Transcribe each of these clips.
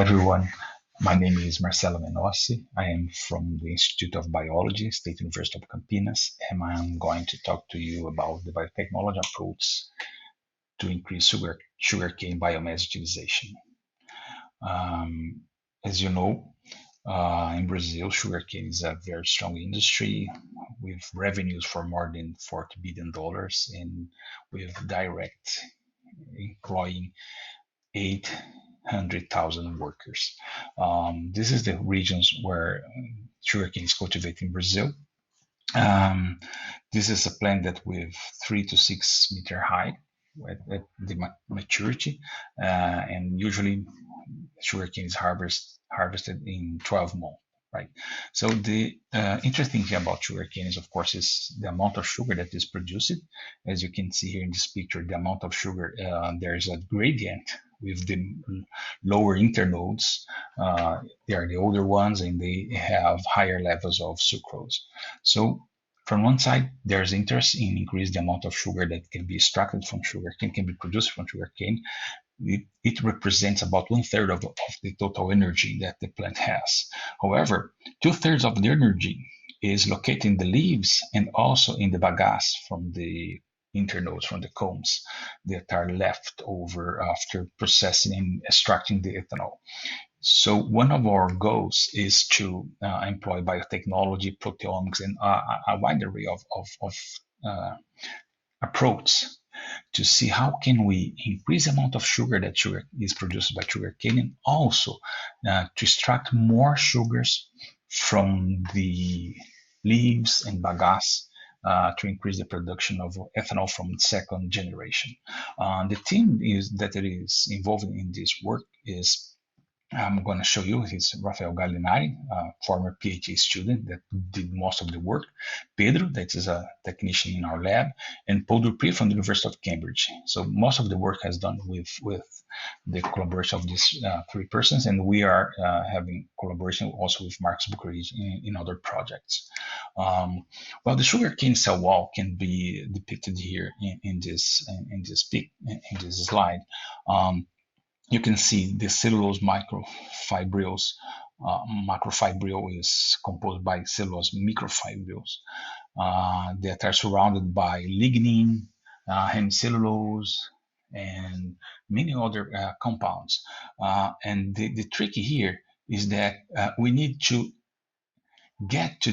everyone. My name is Marcelo Menossi. I am from the Institute of Biology, State University of Campinas, and I'm going to talk to you about the biotechnology approach to increase sugarcane biomass utilization. As you know, in Brazil, sugarcane is a very strong industry with revenues for more than $40 billion and with direct employing 800,000 workers. This is the regions where sugarcane is cultivated in Brazil. This is a plant that with 3 to 6 meter height at the maturity, and usually sugarcane is harvested in 12 months. Right. So the interesting thing about sugarcane is, of course, is the amount of sugar that is produced. As you can see here in this picture, the amount of sugar, there's a gradient with the lower internodes. They are the older ones and they have higher levels of sucrose. So from one side, there's interest in increase the amount of sugar that can be extracted from sugarcane, can be produced from sugarcane. It represents about 1/3 of the total energy that the plant has. However, 2/3 of the energy is located in the leaves and also in the bagasse from the internodes, from the combs that are left over after processing and extracting the ethanol. So one of our goals is to employ biotechnology, proteomics, and a wide array of approach to see how can we increase the amount of sugar that sugar is produced by sugarcane, and also to extract more sugars from the leaves and bagasse to increase the production of ethanol from second generation. The team that is involved in this work is, I'm going to show you, he's Raffaella Rossetto, a former PhD student that did most of the work, Pedro, that is a technician in our lab, and Paul Dupree from the University of Cambridge. So most of the work has done with the collaboration of these three persons, and we are having collaboration also with Marcus Buckeridge in other projects. Well, the sugarcane cell wall can be depicted here in this slide. You can see the cellulose microfibrils. Macrofibril is composed by cellulose microfibrils that are surrounded by lignin, hemicellulose, and many other compounds. And the trick here is that we need to get to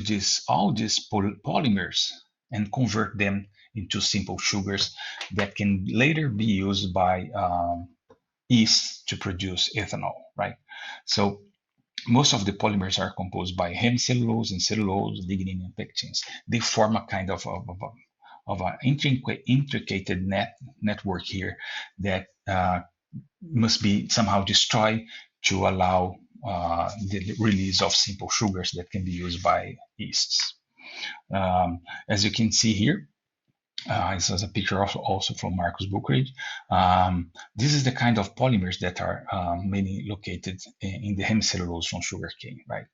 all these polymers and convert them into simple sugars that can later be used by yeast to produce ethanol, right? So most of the polymers are composed by hemicellulose and cellulose, lignin, and pectins. They form a kind of an intricate network here that must be somehow destroyed to allow the release of simple sugars that can be used by yeasts. As you can see here, this is a picture also from Marcus Buckeridge. This is the kind of polymers that are mainly located in the hemicellulose from sugarcane, right?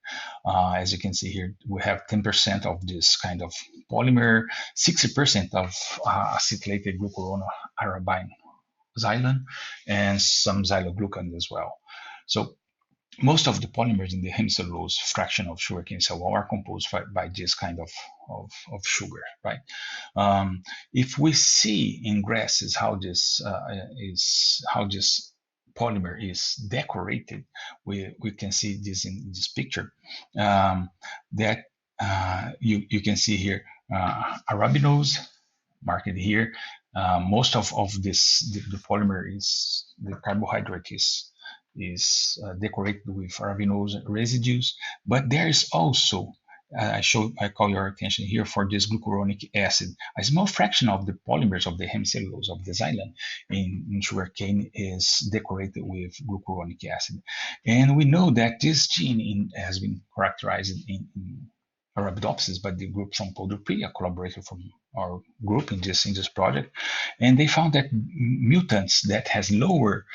As you can see here, we have 10% of this kind of polymer, 60% of acetylated glucuronoarabine xylane, and some xyloglucan as well. So most of the polymers in the hemicellulose fraction of sugarcane cell wall are composed by this kind of sugar, right? If we see in grasses how this polymer is decorated, we can see this in this picture. That you can see here arabinose marked here. Most of this the polymer is the carbohydrate is decorated with arabinose residues, but there is also, I call your attention here for this glucuronic acid. A small fraction of the polymers of the hemicellulose of the xylane in sugarcane is decorated with glucuronic acid. And we know that this gene has been characterized in Arabidopsis by the group from Paul Dupree, a collaborator from our group in this project. And they found that mutants that has lower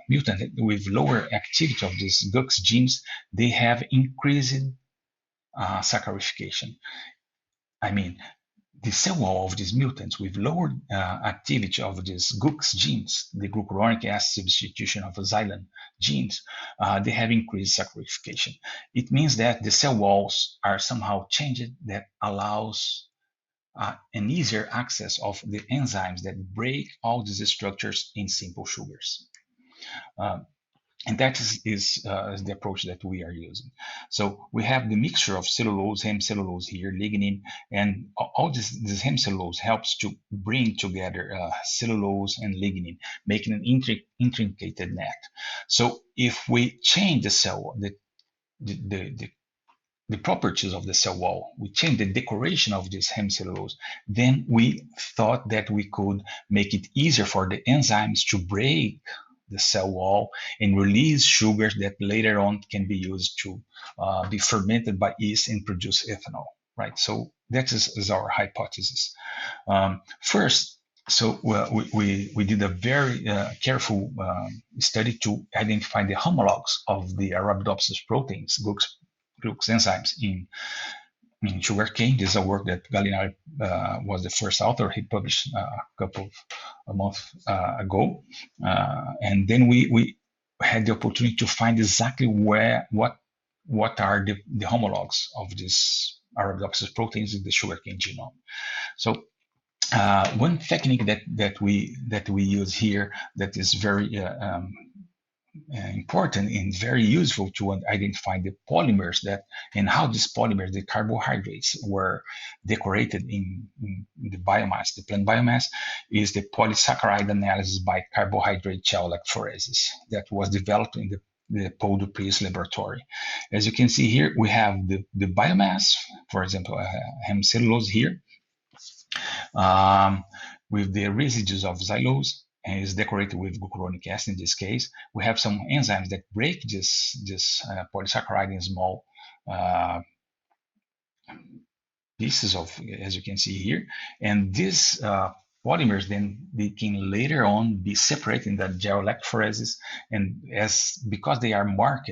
mutant with lower activity of these GUX genes, they have increased saccharification. I mean, the cell wall of these mutants with lower activity of these GUX genes, the glucuronic acid substitution of xylane genes, they have increased saccharification. It means that the cell walls are somehow changed that allows an easier access of the enzymes that break all these structures in simple sugars. And that is the approach that we are using. So we have the mixture of cellulose, hemicellulose here, lignin, and all this hemicellulose helps to bring together cellulose and lignin, making an intricate net. So if we change the cell, the properties of the cell wall, we change the decoration of this hemicellulose, then we thought that we could make it easier for the enzymes to break the cell wall and release sugars that later on can be used to be fermented by yeast and produce ethanol, right? So that is our hypothesis. First, so we did a very careful study to identify the homologs of the Arabidopsis proteins, GLUX enzymes in sugarcane. This is a work that Gallinari was the first author. He published a month ago, and then we had the opportunity to find exactly what are the homologs of these Arabidopsis proteins in the sugarcane genome. So one technique that we use here that is very important and very useful to identify the polymers and how these polymers, the carbohydrates, were decorated in the biomass, the plant biomass, is the polysaccharide analysis by carbohydrate gel electrophoresis that was developed in the Paul Dupri's laboratory. As you can see here, we have the biomass, for example, hemicellulose here, with the residues of xylose, and is decorated with glucuronic acid in this case. We have some enzymes that break this polysaccharide in small pieces of, as you can see here. And these polymers then they can later on be separated in the gel electrophoresis, and because they are marked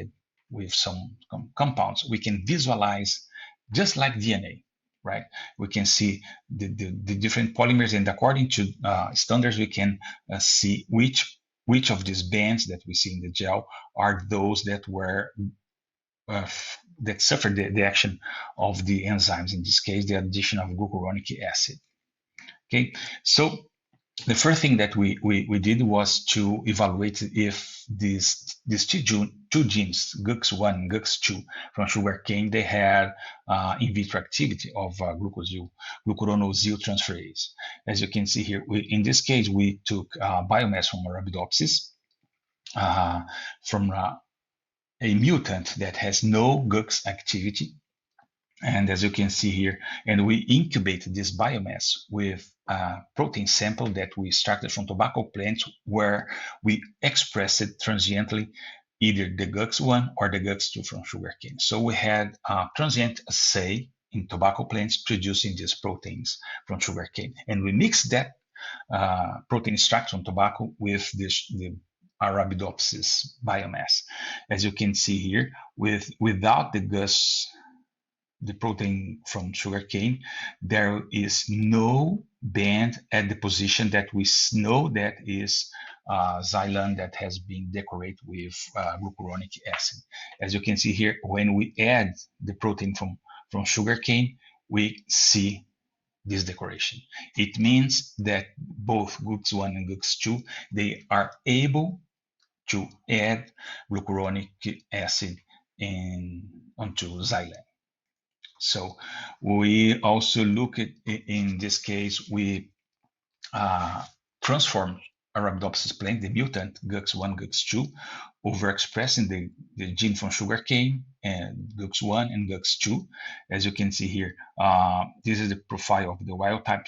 with some compounds, we can visualize just like DNA. Right, we can see the different polymers, and according to standards, we can see which of these bands that we see in the gel are those that were that suffered the action of the enzymes. In this case, the addition of glucuronic acid. Okay, so the first thing that we did was to evaluate if these two genes, GUX1 and GUX2 from sugarcane, they had in vitro activity of glucuronosyl transferase. As you can see here, in this case, we took biomass from Arabidopsis, from a mutant that has no GUX activity. And as you can see here, and we incubated this biomass with a protein sample that we extracted from tobacco plants, where we expressed it transiently either the GUX1 or the GUX2 from sugarcane. So we had a transient assay in tobacco plants producing these proteins from sugarcane, and we mixed that protein extract from tobacco with the Arabidopsis biomass. As you can see here, without the protein from sugarcane, there is no band at the position that we know that is xylane that has been decorated with glucuronic acid. As you can see here, when we add the protein from sugarcane, we see this decoration. It means that both GUX1 and GUX2, they are able to add glucuronic acid onto xylane. So we also look at, in this case, we transform Arabidopsis plant, the mutant GUX1, GUX2, overexpressing the gene from sugarcane and GUX1 and GUX2. As you can see here, this is the profile of the wild type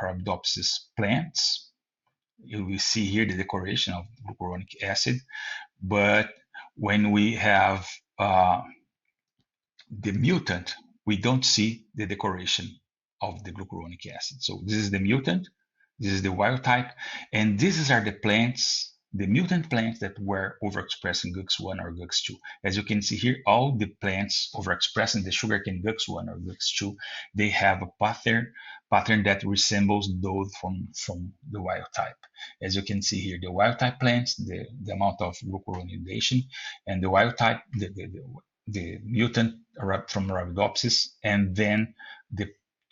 Arabidopsis plants. You will see here the decoration of glucuronic acid, but when we have the mutant, we don't see the decoration of the glucuronic acid. So this is the mutant, this is the wild type, and these are the plants the mutant plants that were overexpressing GUX1 or GUX2. As you can see here, all the plants overexpressing the sugarcane GUX1 or GUX2, they have a pattern that resembles those from the wild type. As you can see here, the wild type plants, the amount of glucuronidation, and the wild type, the mutant from Arabidopsis, and then the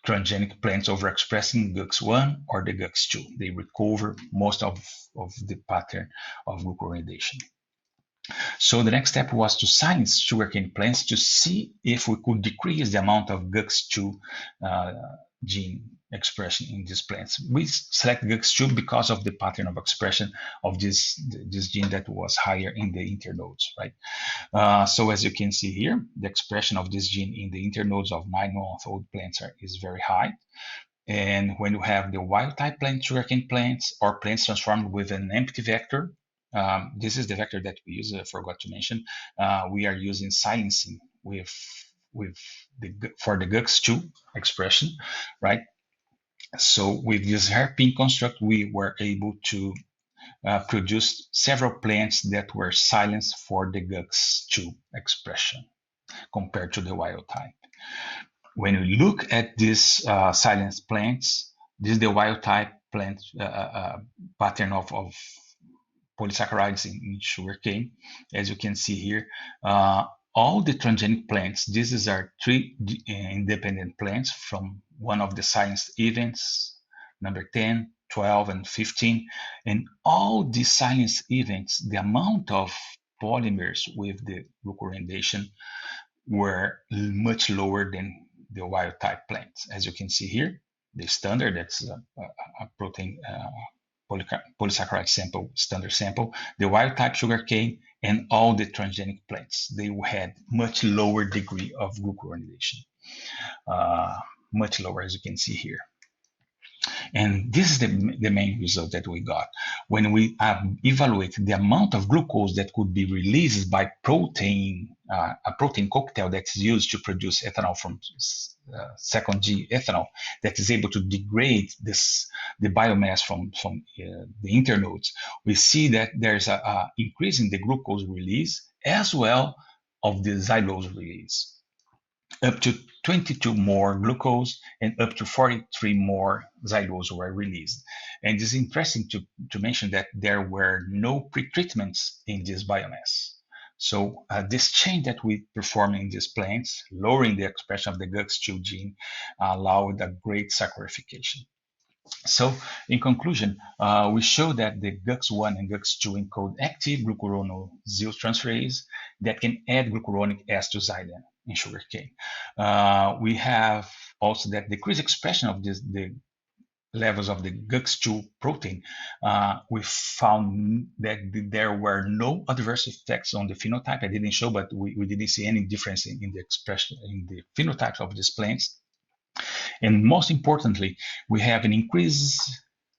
transgenic plants overexpressing GUX1 or the GUX2. They recover most of the pattern of glucuronidation. So the next step was to silence sugarcane plants to see if we could decrease the amount of GUX2 gene expression in these plants. We select GUX2 because of the pattern of expression of this gene that was higher in the internodes, right? So as you can see here, the expression of this gene in the internodes of 9-month-old plants is very high. And when you have the wild type plant, sugarcane plants, or plants transformed with an empty vector, this is the vector that we use, I forgot to mention. We are using silencing for the GUX2 expression, right? So with this hairpin construct, we were able to produce several plants that were silenced for the GUX2 expression compared to the wild type. When we look at these silenced plants, this is the wild type plant pattern of polysaccharides in sugarcane. As you can see here, all the transgenic plants, these are 3 independent plants from one of the silenced events, number 10, 12, and 15. And all these silenced events, the amount of polymers with the glucuronidation were much lower than the wild type plants. As you can see here, the standard, that's a protein polysaccharide sample, standard sample, the wild type sugarcane, and all the transgenic plants. They had much lower degree of glucuronidation, much lower, as you can see here. And this is the main result that we got. When we evaluate the amount of glucose that could be released by protein, a protein cocktail that's used to produce ethanol from second G ethanol, that is able to degrade the biomass from the internodes, we see that there's a increase in the glucose release as well of the xylose release. Up to 22 more glucose and up to 43 more xylose were released. And it's interesting to mention that there were no pretreatments in this biomass. So this change that we perform in these plants, lowering the expression of the GUX2 gene, allowed a great saccharification. So, in conclusion, we show that the GUX1 and GUX2 encode active glucuronolactose that can add glucuronic S to xylene in sugarcane. We have also that decreased expression of the levels of the GUX2 protein. We found that there were no adverse effects on the phenotype. I didn't show, but we didn't see any difference in the expression in the phenotypes of these plants. And most importantly, we have an increased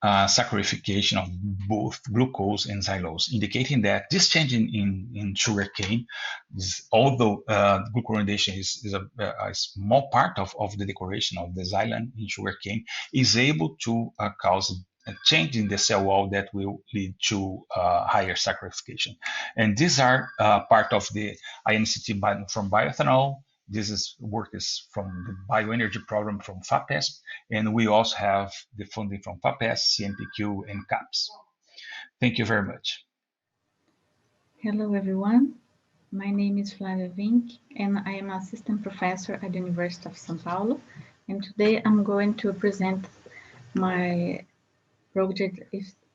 saccharification of both glucose and xylose, indicating that this change in sugarcane, although glucuronidation is a small part of the decoration of the xylene in sugarcane, is able to cause a change in the cell wall that will lead to higher saccharification. And these are part of the INCT from bioethanol. This work is from the bioenergy program from FAPESP, and we also have the funding from FAPESP, CNPq, and CAPS. Thank you very much. Hello, everyone. My name is Flavia Winck, and I am assistant professor at the University of São Paulo. And today I'm going to present my project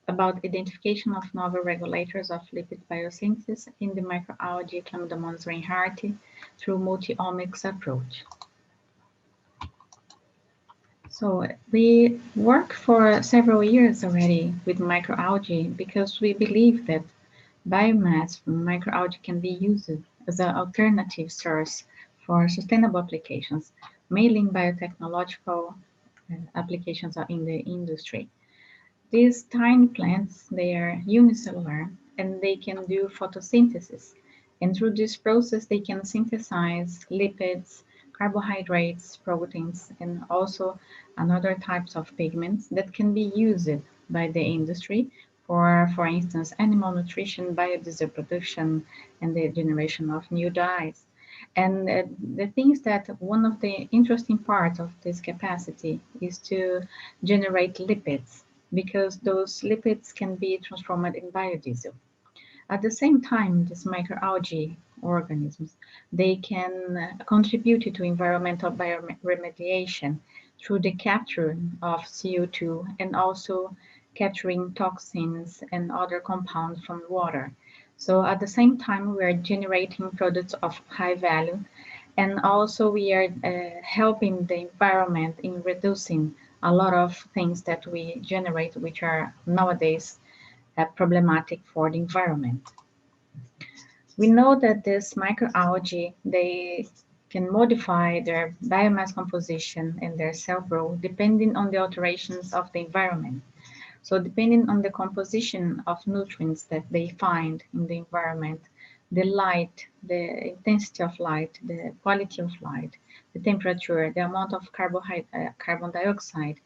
about identification of novel regulators of lipid biosynthesis in the microalgae Chlamydomonas reinhardtii through multi-OMICS approach. So we work for several years already with microalgae because we believe that biomass from microalgae can be used as an alternative source for sustainable applications, mainly in biotechnological applications in the industry. These tiny plants, they are unicellular and they can do photosynthesis. And through this process, they can synthesize lipids, carbohydrates, proteins, and also another types of pigments that can be used by the industry for instance, animal nutrition, biodiesel production, and the generation of new dyes. And the thing is that one of the interesting parts of this capacity is to generate lipids, because those lipids can be transformed in biodiesel. At the same time, these microalgae organisms, they can contribute to environmental bioremediation through the capture of CO2 and also capturing toxins and other compounds from water. So at the same time, we are generating products of high value, and also we are helping the environment in reducing a lot of things that we generate, which are nowadays problematic for the environment. We know that this microalgae, they can modify their biomass composition and their cell growth depending on the alterations of the environment. So depending on the composition of nutrients that they find in the environment, the light, the intensity of light, the quality of light, the temperature, the amount of carbon dioxide,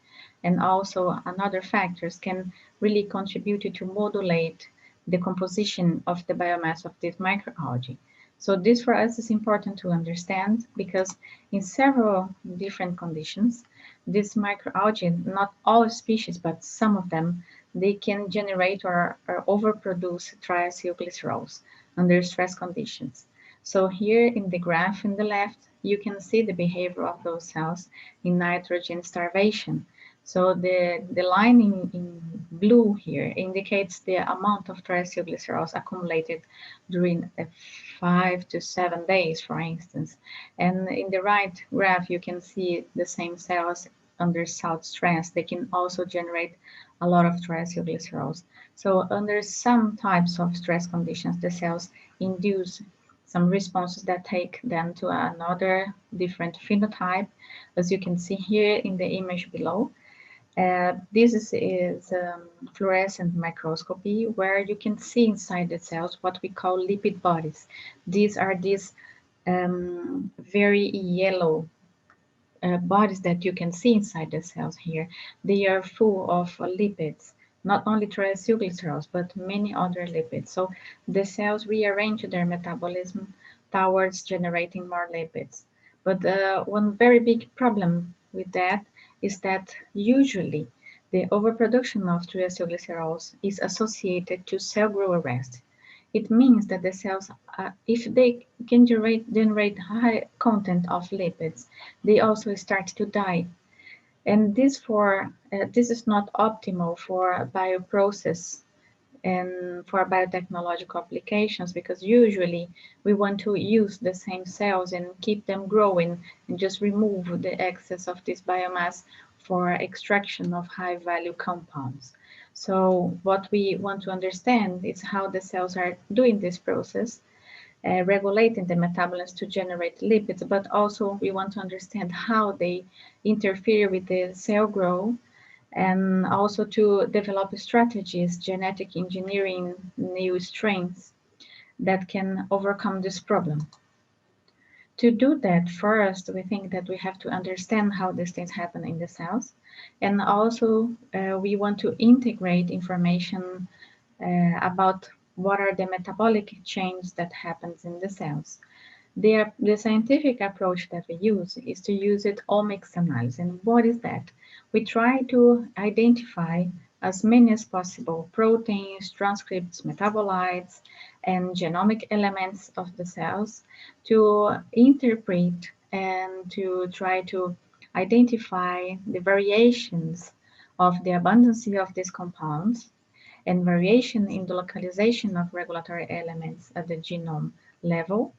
and also another factors can really contribute to modulate the composition of the biomass of this microalgae. So this for us is important to understand, because in several different conditions, this microalgae, not all species, but some of them, they can generate or overproduce triacylglycerols under stress conditions. So here in the graph in the left, you can see the behavior of those cells in nitrogen starvation. So the line in blue here indicates the amount of triacylglycerols accumulated during 5 to 7 days, for instance. And in the right graph, you can see the same cells under salt stress. They can also generate a lot of triacylglycerols. So under some types of stress conditions, the cells induce some responses that take them to another different phenotype, as you can see here in the image below. This is fluorescent microscopy, where you can see inside the cells what we call lipid bodies. These are these very yellow bodies that you can see inside the cells here. They are full of lipids, not only triacylglycerols, but many other lipids. So the cells rearrange their metabolism towards generating more lipids. But one very big problem with that is that usually the overproduction of triacylglycerols is associated to cell growth arrest. It means that the cells, if they can generate high content of lipids, they also start to die. And this is not optimal for bioprocess and for biotechnological applications, because usually we want to use the same cells and keep them growing and just remove the excess of this biomass for extraction of high value compounds. So what we want to understand is how the cells are doing this process, regulating the metabolism to generate lipids, but also we want to understand how they interfere with the cell growth, and also to develop strategies, genetic engineering new strains that can overcome this problem. To do that, first, we think that we have to understand how these things happen in the cells, and also we want to integrate information about what are the metabolic changes that happens in the cells. The scientific approach that we use is to use it omics analysis. And what is that? We try to identify as many as possible proteins, transcripts, metabolites, and genomic elements of the cells to interpret and to try to identify the variations of the abundance of these compounds and variation in the localization of regulatory elements at the genome level,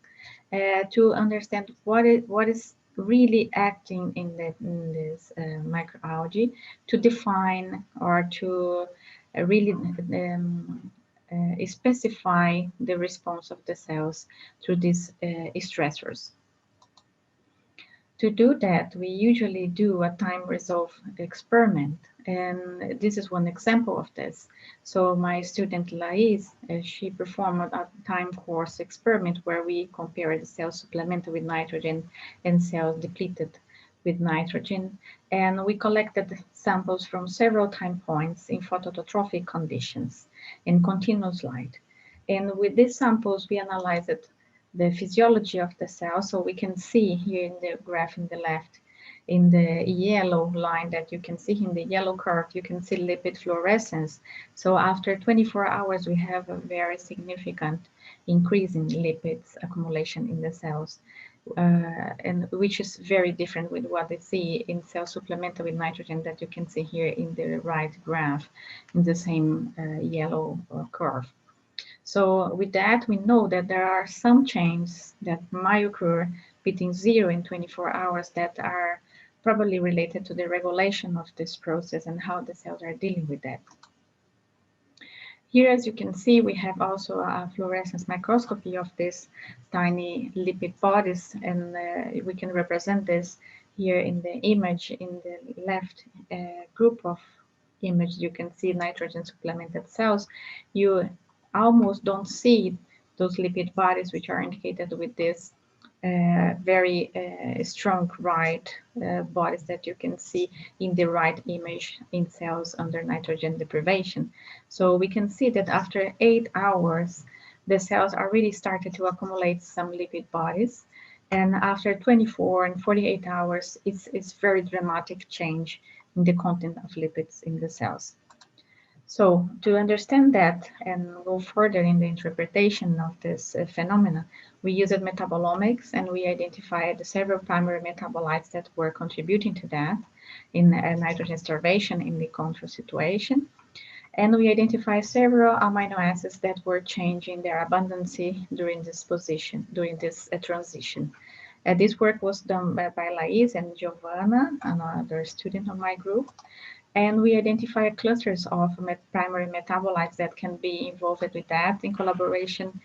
to understand what is really acting in this microalgae, to define or to really specify the response of the cells to these stressors. To do that, we usually do a time resolve experiment, and this is one example of this. So my student Lais, she performed a time course experiment where we compared cells supplemented with nitrogen and cells depleted with nitrogen, and we collected samples from several time points in phototrophic conditions. in continuous light. And with these samples, we analyzed the physiology of the cell. So we can see here in the graph in the left, in the yellow line that you can see in the yellow curve, you can see lipid fluorescence. So after 24 hours, we have a very significant increase in lipids accumulation in the cells, and which is very different with what they see in cells supplemented with nitrogen that you can see here in the right graph in the same yellow curve. So with that, we know that there are some changes that might occur between 0 and 24 hours that are probably related to the regulation of this process and how the cells are dealing with that. Here, as you can see, we have also a fluorescence microscopy of these tiny lipid bodies, and we can represent this here in the image. In the left group of image, you can see nitrogen supplemented cells. You almost don't see those lipid bodies, which are indicated with this very strong right bodies that you can see in the right image in cells under nitrogen deprivation. So we can see that after 8 hours, the cells are really started to accumulate some lipid bodies. And after 24 and 48 hours, it's very dramatic change in the content of lipids in the cells. So to understand that and go further in the interpretation of this phenomena, we used metabolomics and we identified several primary metabolites that were contributing to that in nitrogen starvation in the control situation. And we identified several amino acids that were changing their abundancy during this transition. This work was done by Lais and Giovanna, another student of my group. And we identify clusters of primary metabolites that can be involved with that in collaboration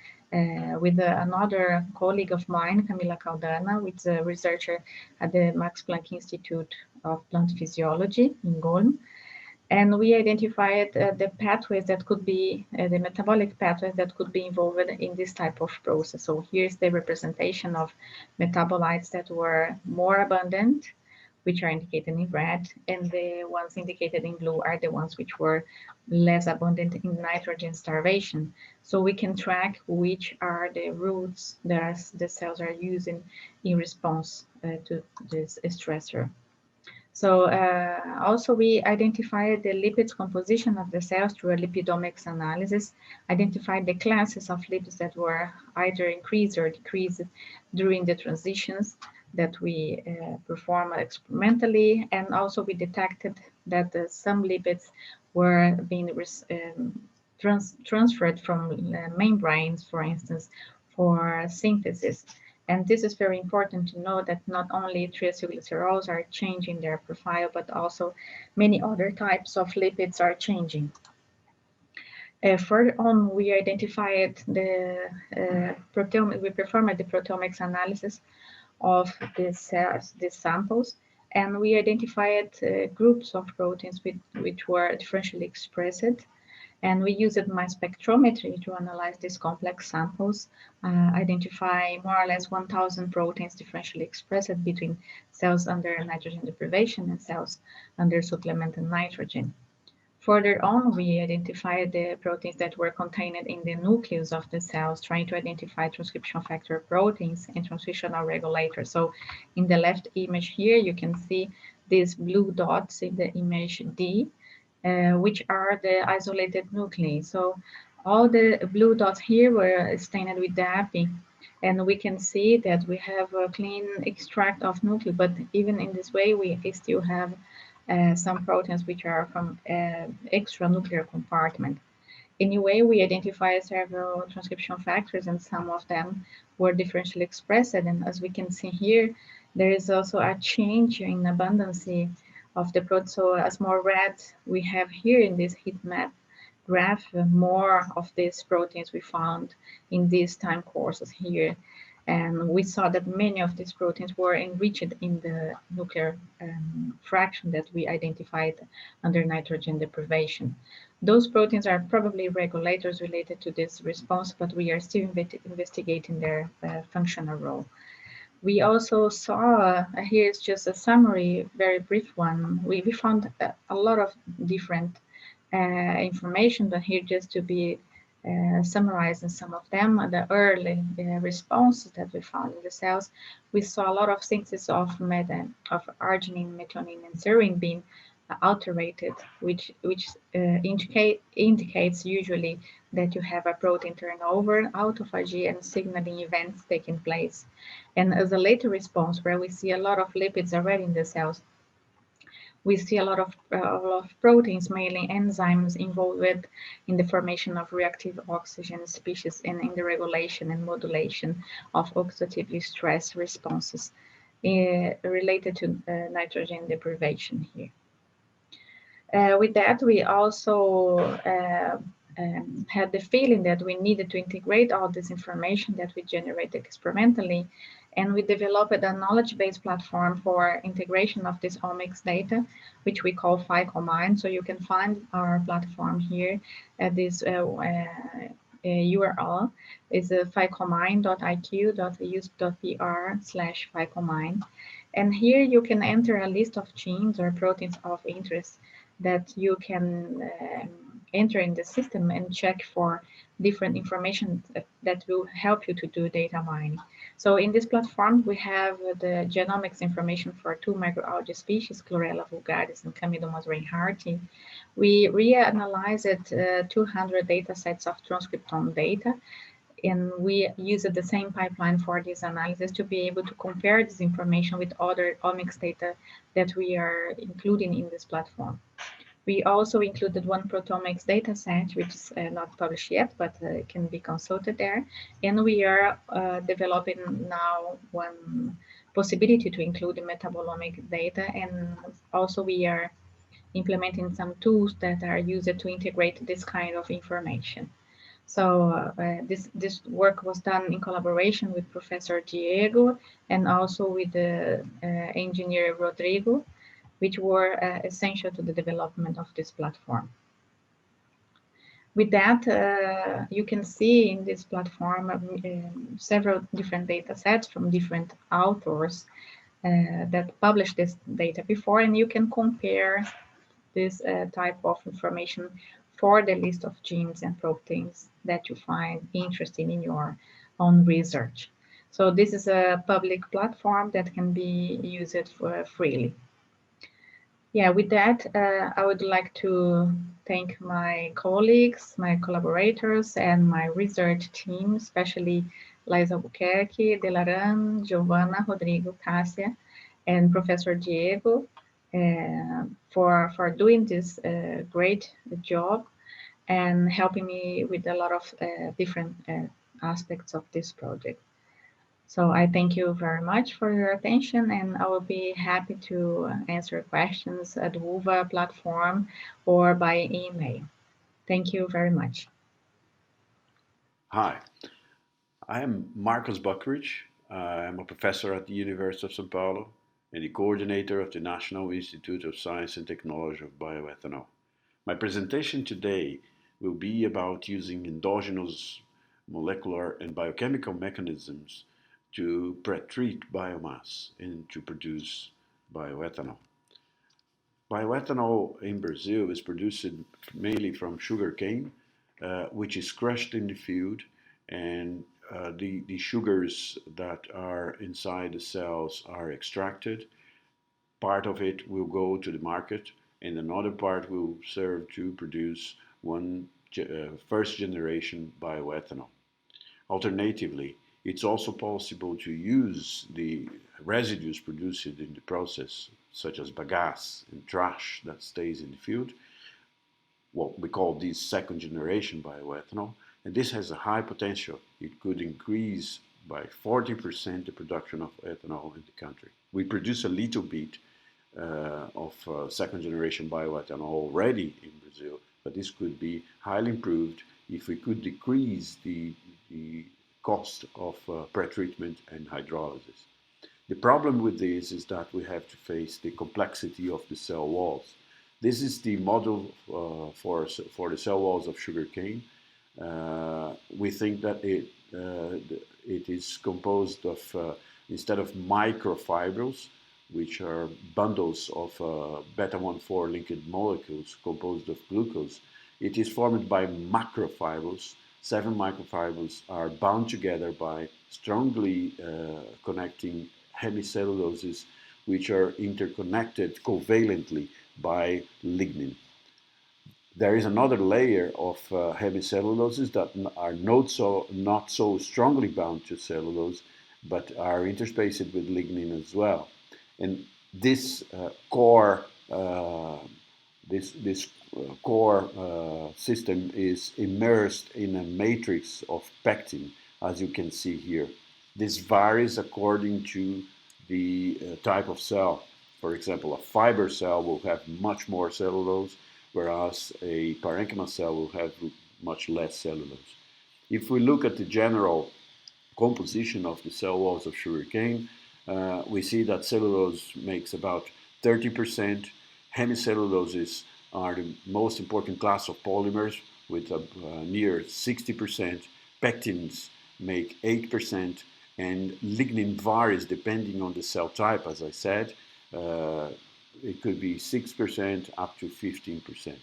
with another colleague of mine, Camila Caldana, who is a researcher at the Max Planck Institute of Plant Physiology in Golm. And we identified the pathways that could be, the metabolic pathways that could be involved in this type of process. So here's the representation of metabolites that were more abundant, which are indicated in red, and the ones indicated in blue are the ones which were less abundant in nitrogen starvation. So we can track which are the routes that the cells are using in response to this stressor. So also we identified the lipids composition of the cells through a lipidomics analysis, identified the classes of lipids that were either increased or decreased during the transitions that we performed experimentally, and also we detected that some lipids were being transferred from membranes, for instance, for synthesis. And this is very important to know that not only triacylglycerols are changing their profile, but also many other types of lipids are changing. Further on, we identified the we performed the proteomics analysis of these samples, and we identified groups of proteins which were differentially expressed. And we used mass spectrometry to analyze these complex samples, identify more or less 1,000 proteins differentially expressed between cells under nitrogen deprivation and cells under supplemented nitrogen. Further on, we identified the proteins that were contained in the nucleus of the cells, trying to identify transcription factor proteins and transitional regulators. So in the left image here, you can see these blue dots in the image D, which are the isolated nuclei. So all the blue dots here were stained with DAPI, and we can see that we have a clean extract of nuclei, but even in this way, we still have some proteins which are from extranuclear compartment. Anyway, we identify several transcription factors, and some of them were differentially expressed. And as we can see here, there is also a change in abundancy of the protein. So as more red we have here in this heat map graph, more of these proteins we found in these time courses here. And we saw that many of these proteins were enriched in the nuclear fraction that we identified under nitrogen deprivation. Those proteins are probably regulators related to this response, but we are still investigating their functional role. We also saw, here's just a summary, very brief one. We found a lot of different information, but here just to be summarizing some of them. The early responses that we found in the cells, we saw a lot of synthesis of arginine, methionine, and serine being alterated, which indicates usually that you have a protein turnover, autophagy, and signaling events taking place. And as a later response, where we see a lot of lipids already in the cells, we see a lot of proteins, mainly enzymes, involved in the formation of reactive oxygen species and in the regulation and modulation of oxidative stress responses related to nitrogen deprivation here. With that, we also had the feeling that we needed to integrate all this information that we generate experimentally, and we developed a knowledge-based platform for integration of this omics data, which we call Phycomine. So you can find our platform here at this URL is phycomine.iq.use.pr/Phycomine. And here you can enter a list of genes or proteins of interest that you can enter in the system and check for different information that will help you to do data mining. So in this platform, we have the genomics information for 2 microalgae species, Chlorella vulgaris and Chlamydomonas reinhardtii. We reanalyzed 200 data sets of transcriptome data, and we used the same pipeline for this analysis to be able to compare this information with other omics data that we are including in this platform. We also included one proteomics data set, which is not published yet, but can be consulted there. And we are developing now one possibility to include the metabolomic data. And also we are implementing some tools that are used to integrate this kind of information. So this work was done in collaboration with Professor Diego and also with the engineer Rodrigo, which were essential to the development of this platform. With that, you can see in this platform several different data sets from different authors that published this data before, and you can compare this type of information for the list of genes and proteins that you find interesting in your own research. So this is a public platform that can be used freely. Yeah, with that, I would like to thank my colleagues, my collaborators, and my research team, especially Liza Albuquerque, Delaran, Giovanna, Rodrigo, Cassia, and Professor Diego for doing this great job and helping me with a lot of different aspects of this project. So I thank you very much for your attention, and I will be happy to answer questions at the WUVA platform or by email. Thank you very much. Hi, I am Marcus Buckeridge. I'm a professor at the University of São Paulo and the coordinator of the National Institute of Science and Technology of Bioethanol. My presentation today will be about using endogenous molecular and biochemical mechanisms to pretreat biomass and to produce bioethanol. Bioethanol in Brazil is produced mainly from sugarcane, which is crushed in the field, and the sugars that are inside the cells are extracted. Part of it will go to the market, and another part will serve to produce one first generation bioethanol. Alternatively, it's also possible to use the residues produced in the process, such as bagasse and trash that stays in the field, what we call this second generation bioethanol, and this has a high potential. It could increase by 40% the production of ethanol in the country. We produce a little bit of second generation bioethanol already in Brazil, but this could be highly improved if we could decrease the cost of pretreatment and hydrolysis. The problem with this is that we have to face the complexity of the cell walls. This is the model for the cell walls of sugarcane. We think that it is composed of, instead of microfibrils, which are bundles of beta-1,4 linked molecules composed of glucose, it is formed by macrofibrils. 7 microfibrils are bound together by strongly connecting hemicelluloses, which are interconnected covalently by lignin. There is another layer of hemicelluloses that are not so strongly bound to cellulose, but are interspaced with lignin as well. And this core system is immersed in a matrix of pectin, as you can see here. This varies according to the type of cell. For example, a fiber cell will have much more cellulose, whereas a parenchyma cell will have much less cellulose. If we look at the general composition of the cell walls of sugarcane, we see that cellulose makes about 30%. Hemicelluloses are the most important class of polymers with near 60%. Pectins make 8%, and lignin varies depending on the cell type, as I said. It could be 6% up to 15%.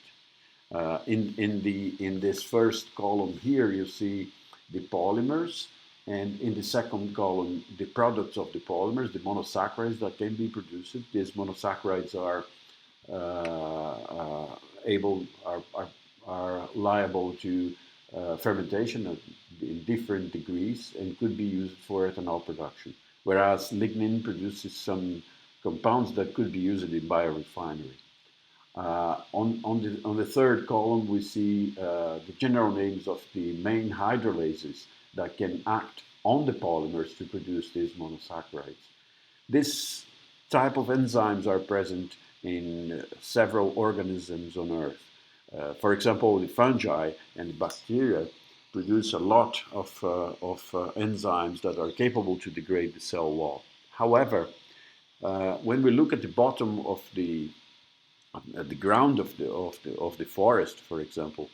In this first column here, you see the polymers, and in the second column, the products of the polymers, the monosaccharides that can be produced. These monosaccharides are liable to fermentation in different degrees and could be used for ethanol production. Whereas lignin produces some compounds that could be used in biorefinery. On the third column, we see the general names of the main hydrolases that can act on the polymers to produce these monosaccharides. This type of enzymes are present in several organisms on Earth. For example, the fungi and the bacteria produce a lot of enzymes that are capable to degrade the cell wall. However, when we look at the bottom of the ground of the forest, for example,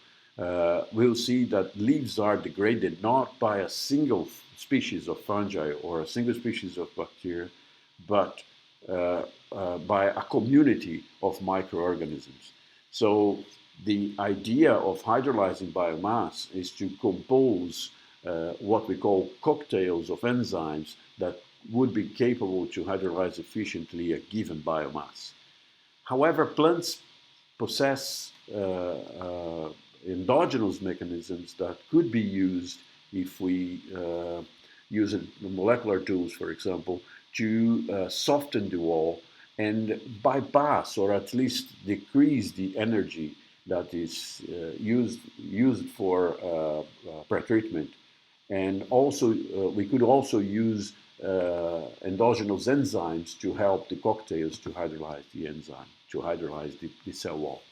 we'll see that leaves are degraded not by a single species of fungi or a single species of bacteria, but by a community of microorganisms. So the idea of hydrolyzing biomass is to compose what we call cocktails of enzymes that would be capable to hydrolyze efficiently a given biomass. However, plants possess endogenous mechanisms that could be used if we use molecular tools, for example, to soften the wall and bypass or at least decrease the energy that is used for pretreatment. And also, we could also use endogenous enzymes to help the cocktails to hydrolyze the enzyme, to hydrolyze the cell wall.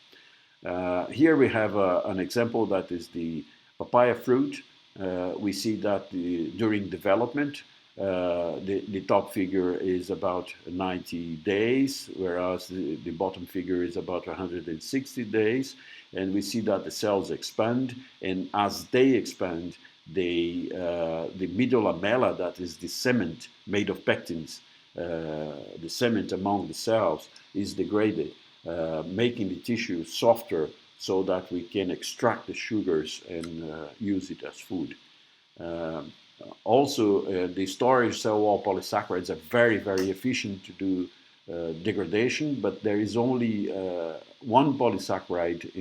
Here we have an example that is the papaya fruit. We see that during development, the top figure is about 90 days, whereas the bottom figure is about 160 days. And we see that the cells expand, and as they expand, the middle lamella, that is the cement made of pectins, the cement among the cells, is degraded, making the tissue softer so that we can extract the sugars and use it as food. Also, the storage cell wall polysaccharides are very, very efficient to do degradation, but there is only one polysaccharide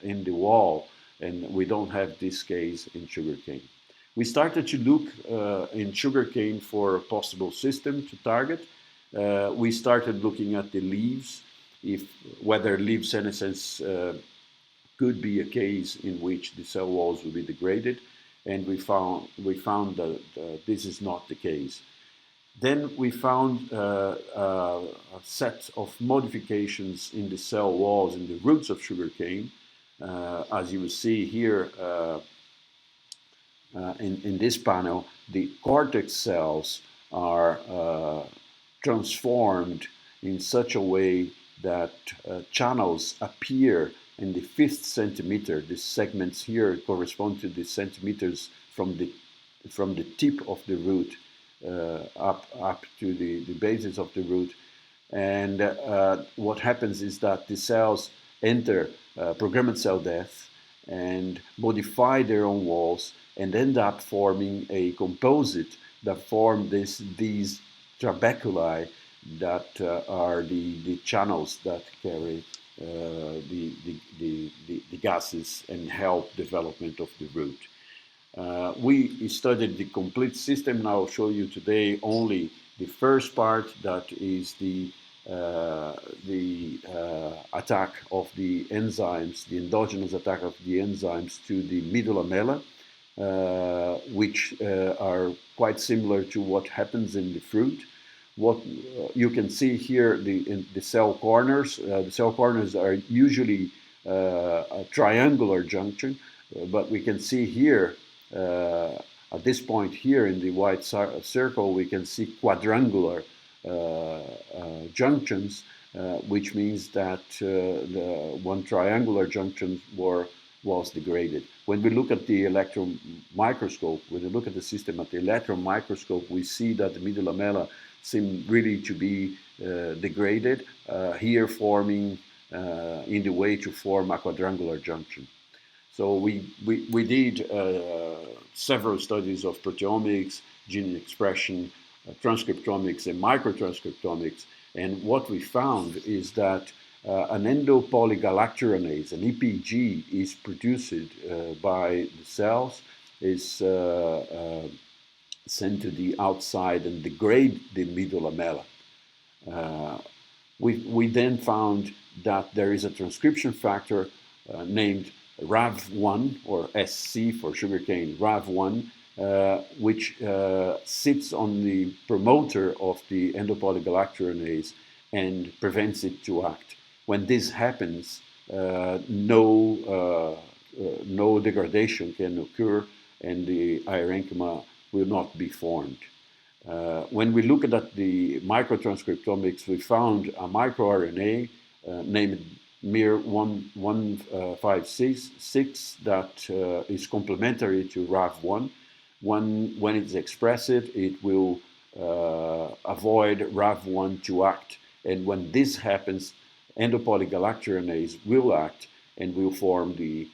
in the wall, and we don't have this case in sugarcane. We started to look in sugarcane for a possible system to target. We started looking at the leaves, whether leaf senescence could be a case in which the cell walls will be degraded, and we found that this is not the case. Then we found a set of modifications in the cell walls, in the roots of sugarcane. As you will see here in this panel, the cortex cells are transformed in such a way that channels appear in the 5th centimeter. These segments here correspond to the centimeters from the tip of the root up to the basis of the root. And what happens is that the cells enter programmed cell death and modify their own walls and end up forming a composite that form these trabeculi that are the channels that carry the gases and help development of the root. We studied the complete system. Now I'll show you today only the first part, that is the attack of the enzymes, the endogenous attack of the enzymes to the middle lamella, which are quite similar to what happens in the fruit. What you can see here, the cell corners. The cell corners are usually a triangular junction, but we can see here, at this point here in the white circle, we can see quadrangular junctions, which means that the one triangular junction was degraded. When we look at the electron microscope, when we look at the system at the electron microscope, we see that the middle lamella seem really to be degraded, here forming in the way to form a quadrangular junction. So we did several studies of proteomics, gene expression, transcriptomics, and microtranscriptomics, and what we found is that an endopolygalacturonase, an EPG, is produced by the cells, is sent to the outside and degrade the middle lamella. We then found that there is a transcription factor named RAV1, or SC for sugarcane, RAV1, which sits on the promoter of the endopolygalacturonase and prevents it to act. When this happens, no degradation can occur and the parenchyma will not be formed. When we look at the microtranscriptomics, we found a microRNA named MIR156 that is complementary to RAV1. When it's expressed, it will avoid RAV1 to act. And when this happens, endopolygalacturonase will act and will form the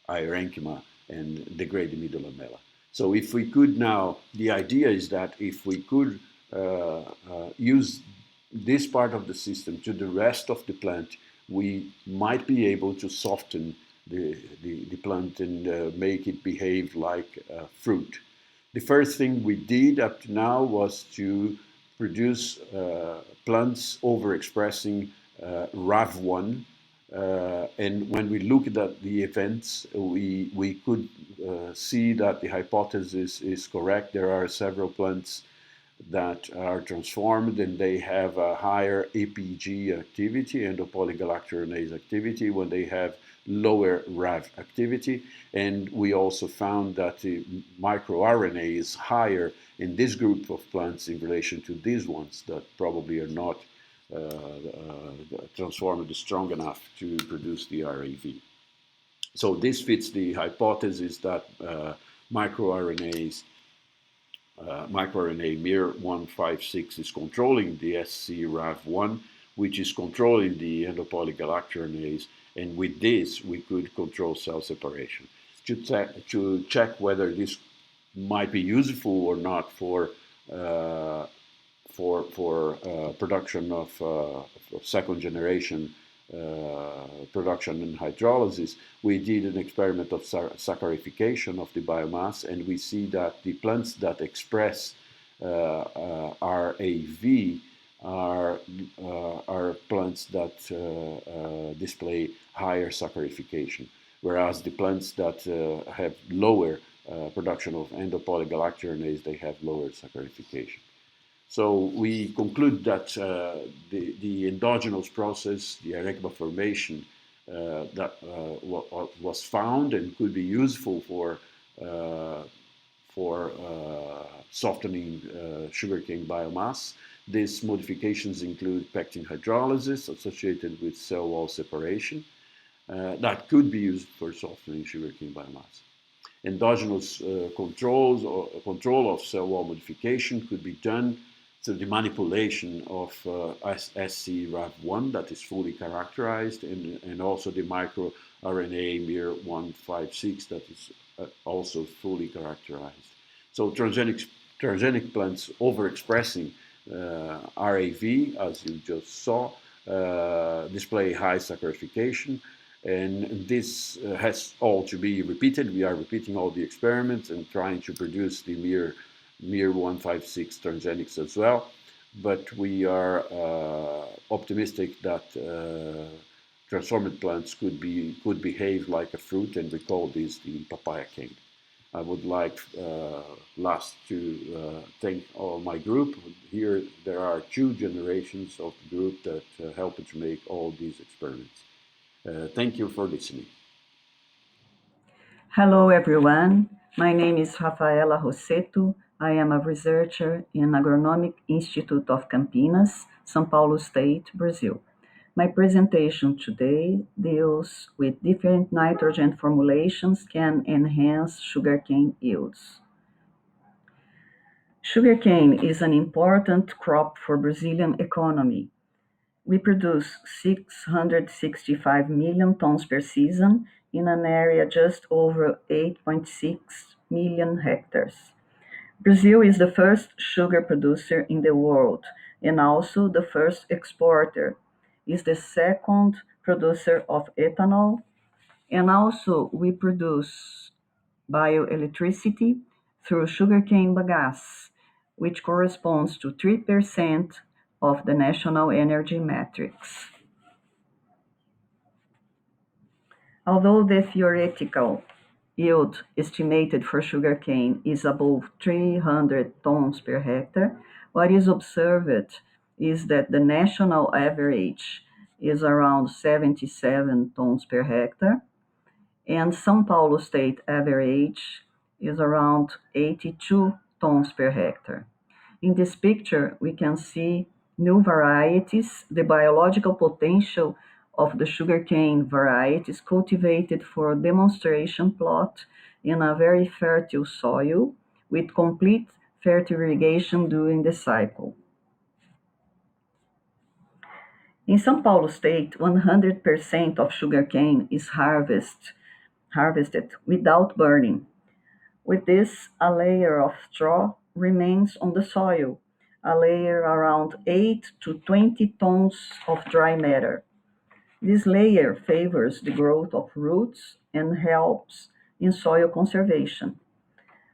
parenchyma and degrade the middle lamella. So if we could now, the idea is that if we could use this part of the system to the rest of the plant, we might be able to soften the plant and make it behave like fruit. The first thing we did up to now was to produce plants overexpressing RAV1. And when we looked at the events, we could see that the hypothesis is correct. There are several plants that are transformed and they have a higher APG activity, endopolygalacturonase activity, when they have lower RAV activity. And we also found that the microRNA is higher in this group of plants in relation to these ones that probably are not transformed strong enough to produce the RAV. So this fits the hypothesis that microRNA MIR156 is controlling the SC RAV1, which is controlling the endopolygalacturonase, and with this we could control cell separation. To check whether this might be useful or not for production of second generation production and hydrolysis, we did an experiment of saccharification of the biomass, and we see that the plants that express RAV are plants that display higher saccharification, whereas the plants that have lower production of endopolygalacturonase, they have lower saccharification. So we conclude that the endogenous process, the parenchyma formation, that was found and could be useful for softening sugarcane biomass. These modifications include pectin hydrolysis associated with cell wall separation that could be used for softening sugarcane biomass. Endogenous controls or control of cell wall modification could be done through the manipulation of SCRAV1 that is fully characterized, and also the microRNA miR156 that is also fully characterized. So transgenic plants overexpressing RAV, as you just saw, display high saccharification, and this has all to be repeated. We are repeating all the experiments and trying to produce the miR156 transgenics as well, but we are optimistic that transformed plants could behave like a fruit, and we call this the papaya cane. I would like last to thank all my group. Here there are 2 generations of the group that helped to make all these experiments. Thank you for listening. Hello, everyone. My name is Raffaella Rossetto. I am a researcher in Agronomic Institute of Campinas, São Paulo State, Brazil. My presentation today deals with different nitrogen formulations can enhance sugarcane yields. Sugarcane is an important crop for Brazilian economy. We produce 665 million tons per season in an area just over 8.6 million hectares. Brazil is the first sugar producer in the world and also the first exporter, is the second producer of ethanol, and also we produce bioelectricity through sugarcane bagasse, which corresponds to 3% of the national energy matrix. Although the theoretical yield estimated for sugarcane is above 300 tons per hectare, what is observed is that the national average is around 77 tons per hectare, and São Paulo state average is around 82 tons per hectare. In this picture, we can see new varieties, the biological potential of the sugarcane varieties cultivated for a demonstration plot in a very fertile soil with complete fertirrigation during the cycle. In São Paulo state, 100% of sugarcane is harvested without burning. With this, a layer of straw remains on the soil, a layer around 8 to 20 tons of dry matter. This layer favors the growth of roots and helps in soil conservation.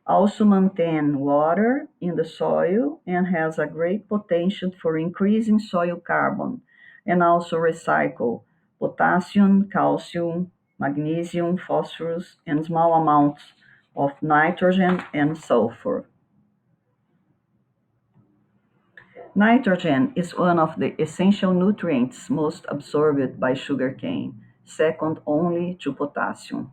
Also maintain water in the soil and has a great potential for increasing soil carbon, and also recycle potassium, calcium, magnesium, phosphorus, and small amounts of nitrogen and sulfur. Nitrogen is one of the essential nutrients most absorbed by sugarcane, second only to potassium.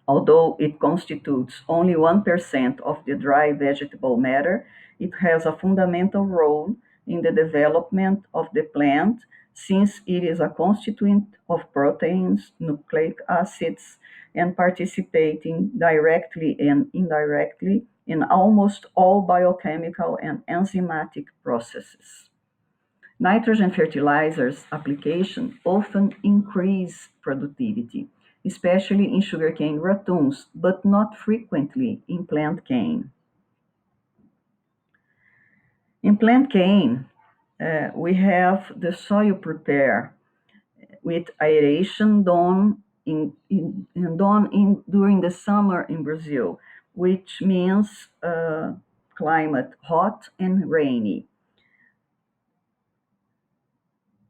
Although it constitutes only 1% of the dry vegetable matter, it has a fundamental role in the development of the plant since it is a constituent of proteins, nucleic acids, and participating directly and indirectly in almost all biochemical and enzymatic processes. Nitrogen fertilizers application often increase productivity, especially in sugarcane ratoons, but not frequently in plant cane. In plant cane, we have the soil prepare with aeration during the summer in Brazil, which means climate hot and rainy.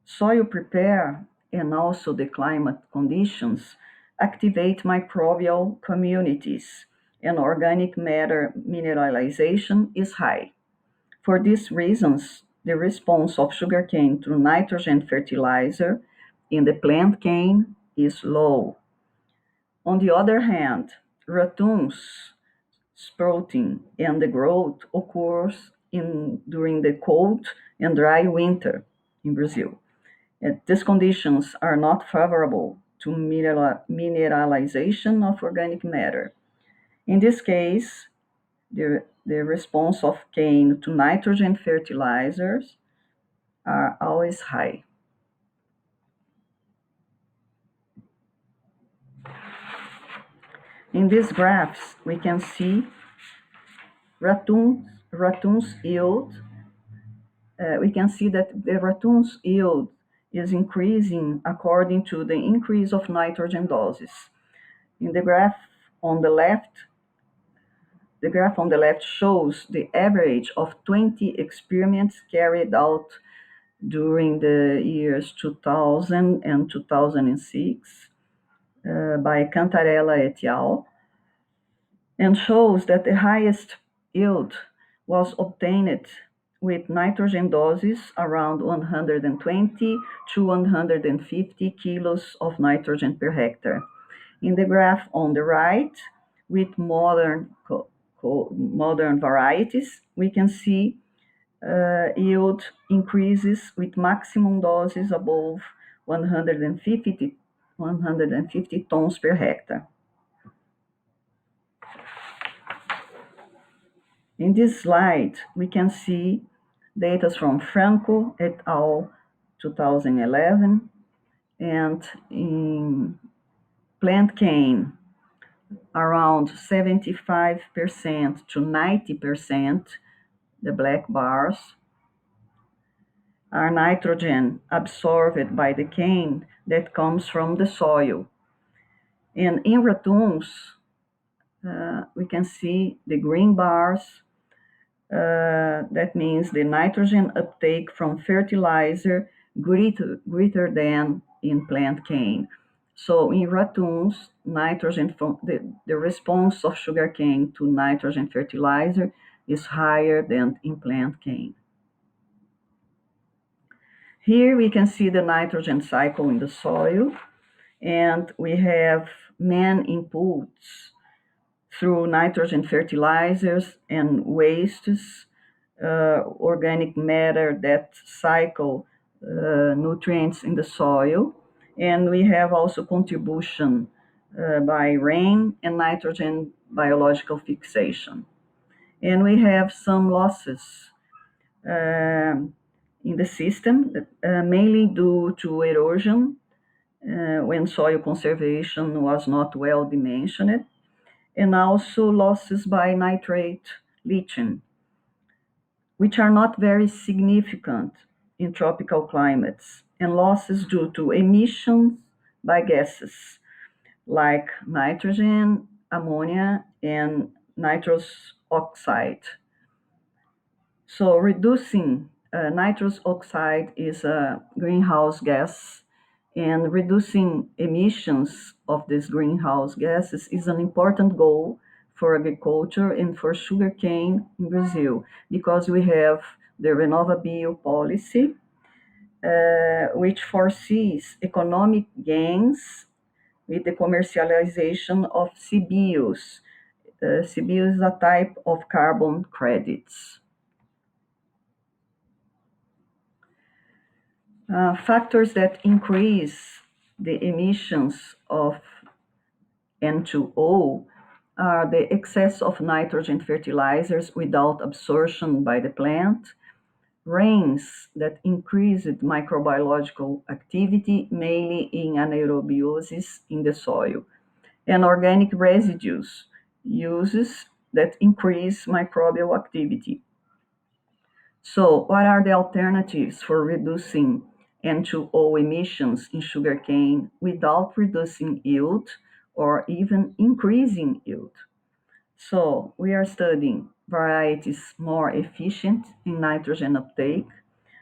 Soil prepare and also the climate conditions activate microbial communities, and organic matter mineralization is high. For these reasons, the response of sugarcane to nitrogen fertilizer in the plant cane is low. On the other hand, ratoons sprouting and the growth occurs during the cold and dry winter in Brazil. These conditions are not favorable to mineralization of organic matter. In this case, the response of cane to nitrogen fertilizers are always high. In these graphs, we can see ratoons yield. We can see that the ratoons yield is increasing according to the increase of nitrogen doses. In the graph on the left, shows the average of 20 experiments carried out during the years 2000 and 2006 by Cantarella et al., and shows that the highest yield was obtained with nitrogen doses around 120 to 150 kilos of nitrogen per hectare. In the graph on the right, with modern varieties, we can see yield increases with maximum doses above 150 tons per hectare. In this slide, we can see data from Franco et al. 2011, and in plant cane, around 75% to 90%, the black bars, are nitrogen absorbed by the cane that comes from the soil. And in ratoons, we can see the green bars. That means the nitrogen uptake from fertilizer greater than in plant cane. So in ratoons, nitrogen from the response of sugarcane to nitrogen fertilizer is higher than in plant cane. Here we can see the nitrogen cycle in the soil, and we have main inputs through nitrogen fertilizers and wastes, organic matter that cycle nutrients in the soil. And we have also contribution by rain and nitrogen biological fixation. And we have some losses in the system, mainly due to erosion when soil conservation was not well dimensioned, and also losses by nitrate leaching, which are not very significant in tropical climates, and losses due to emissions by gases like nitrogen, ammonia, and nitrous oxide. So reducing nitrous oxide is a greenhouse gas, and reducing emissions of these greenhouse gases is an important goal for agriculture and for sugarcane in Brazil, because we have the RenovaBio policy, which foresees economic gains with the commercialization of CBIOs. CBIO is a type of carbon credits. Factors that increase the emissions of N2O are the excess of nitrogen fertilizers without absorption by the plant, rains that increased microbiological activity, mainly in anaerobiosis in the soil, and organic residues uses that increase microbial activity. So, what are the alternatives for reducing N2O emissions in sugarcane without reducing yield or even increasing yield? So we are studying varieties more efficient in nitrogen uptake,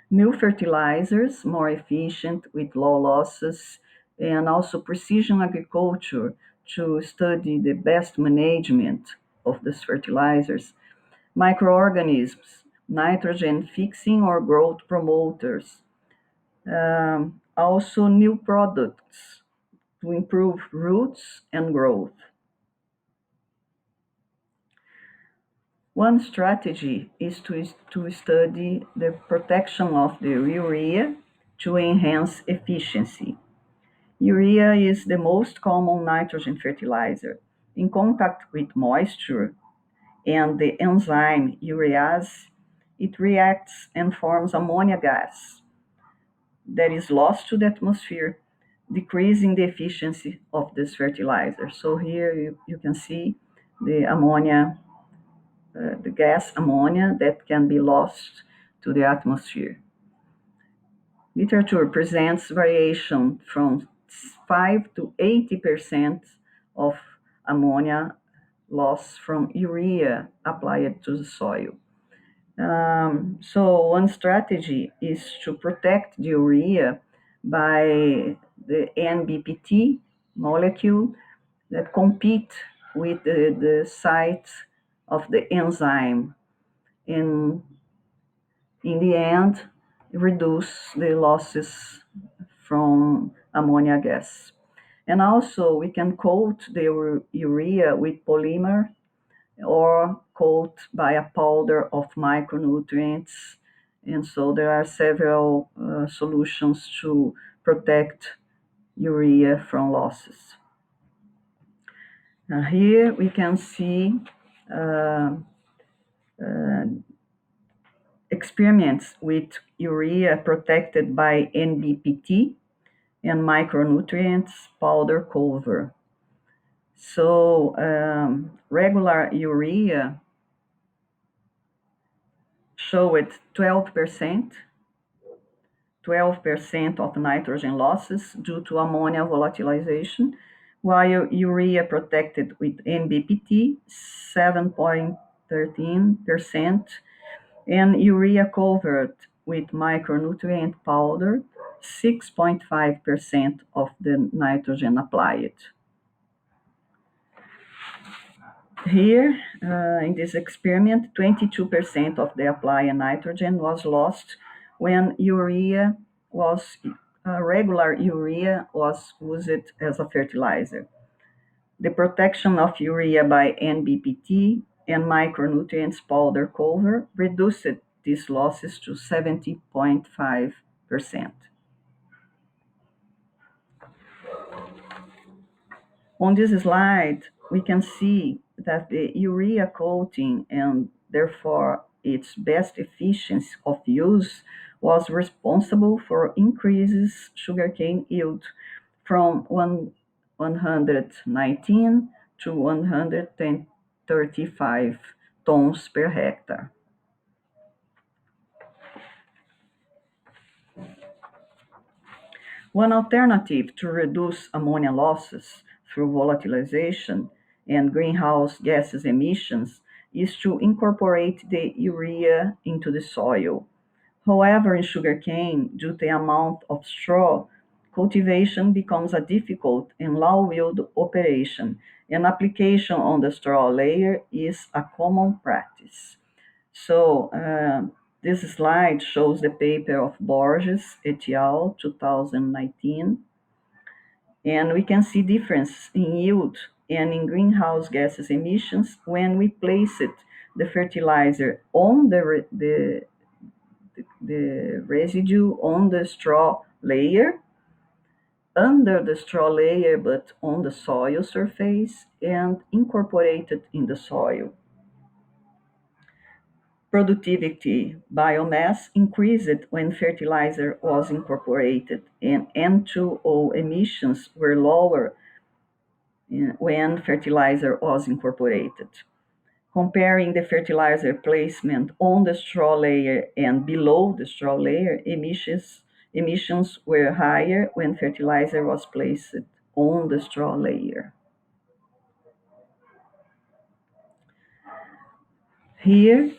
new fertilizers more efficient with low losses, and also precision agriculture to study the best management of these fertilizers, microorganisms, nitrogen fixing or growth promoters, also new products to improve roots and growth. One strategy is to study the protection of the urea to enhance efficiency. Urea is the most common nitrogen fertilizer, In contact with moisture and the enzyme urease, it reacts and forms ammonia gas that is lost to the atmosphere, decreasing the efficiency of this fertilizer. So here you can see the ammonia, the gas ammonia that can be lost to the atmosphere. Literature presents variation from 5 to 80% of ammonia loss from urea applied to the soil. So one strategy is to protect the urea by the NBPT molecule that compete with the site of the enzyme, and in the end reduce the losses from ammonia gas. And also we can coat the urea with polymer or coat by a powder of micronutrients. And so there are several solutions to protect urea from losses. Here we can see uh, experiments with urea protected by NBPT and micronutrients powder cover. So regular urea showed 12% of nitrogen losses due to ammonia volatilization, while urea protected with NBPT 7.13%, and urea covered with micronutrient powder 6.5% of the nitrogen applied. Here, in this experiment, 22% of the applied nitrogen was lost when regular urea was used as a fertilizer. The protection of urea by NBPT and micronutrients powder cover reduced these losses to 70.5%. On this slide, we can see that the urea coating and therefore its best efficiency of use was responsible for increases sugarcane yield from 119 to 135 tons per hectare. One alternative to reduce ammonia losses through volatilization and greenhouse gases emissions is to incorporate the urea into the soil. However, in sugarcane, due to the amount of straw, cultivation becomes a difficult and low-yield operation, and application on the straw layer is a common practice. So this slide shows the paper of Borges et al. 2019, and we can see difference in yield and in greenhouse gases emissions when we place the fertilizer on the residue on the straw layer, under the straw layer but on the soil surface, and incorporated in the soil. Productivity biomass increased when fertilizer was incorporated, and N2O emissions were lower when fertilizer was incorporated. Comparing the fertilizer placement on the straw layer and below the straw layer, emissions were higher when fertilizer was placed on the straw layer. Here,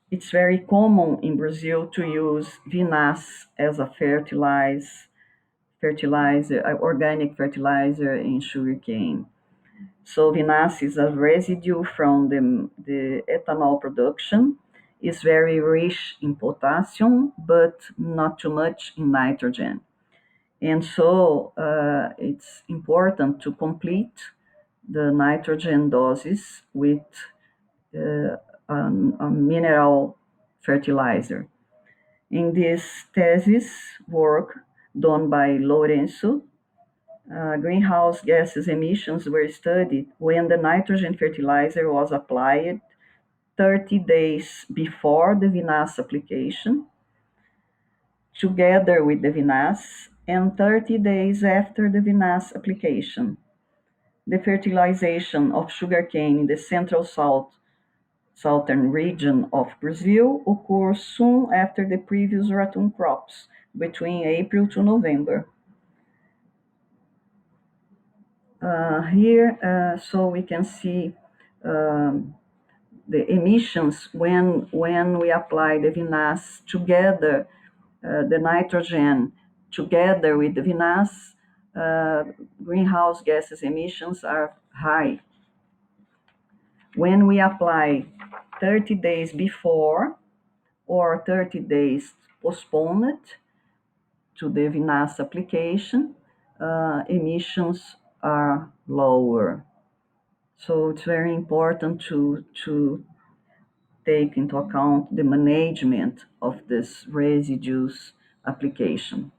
it's very common in Brazil to use vinasse as a organic fertilizer in sugarcane. So vinasse is a residue from the ethanol production. It's very rich in potassium, but not too much in nitrogen. And so it's important to complete the nitrogen doses with a mineral fertilizer. In this thesis work done by Lourenço Greenhouse gases emissions were studied when the nitrogen fertilizer was applied 30 days before the vinasse application, together with the vinasse, and 30 days after the vinasse application. The fertilization of sugarcane in the central southern region of Brazil occurs soon after the previous ratoon crops, between April to November. Here, so we can see the emissions when we apply the vinasse together, the nitrogen together with the vinasse, greenhouse gases emissions are high. When we apply 30 days before or 30 days postponed to the vinasse application, emissions are lower. So it's very important to take into account the management of this residues application.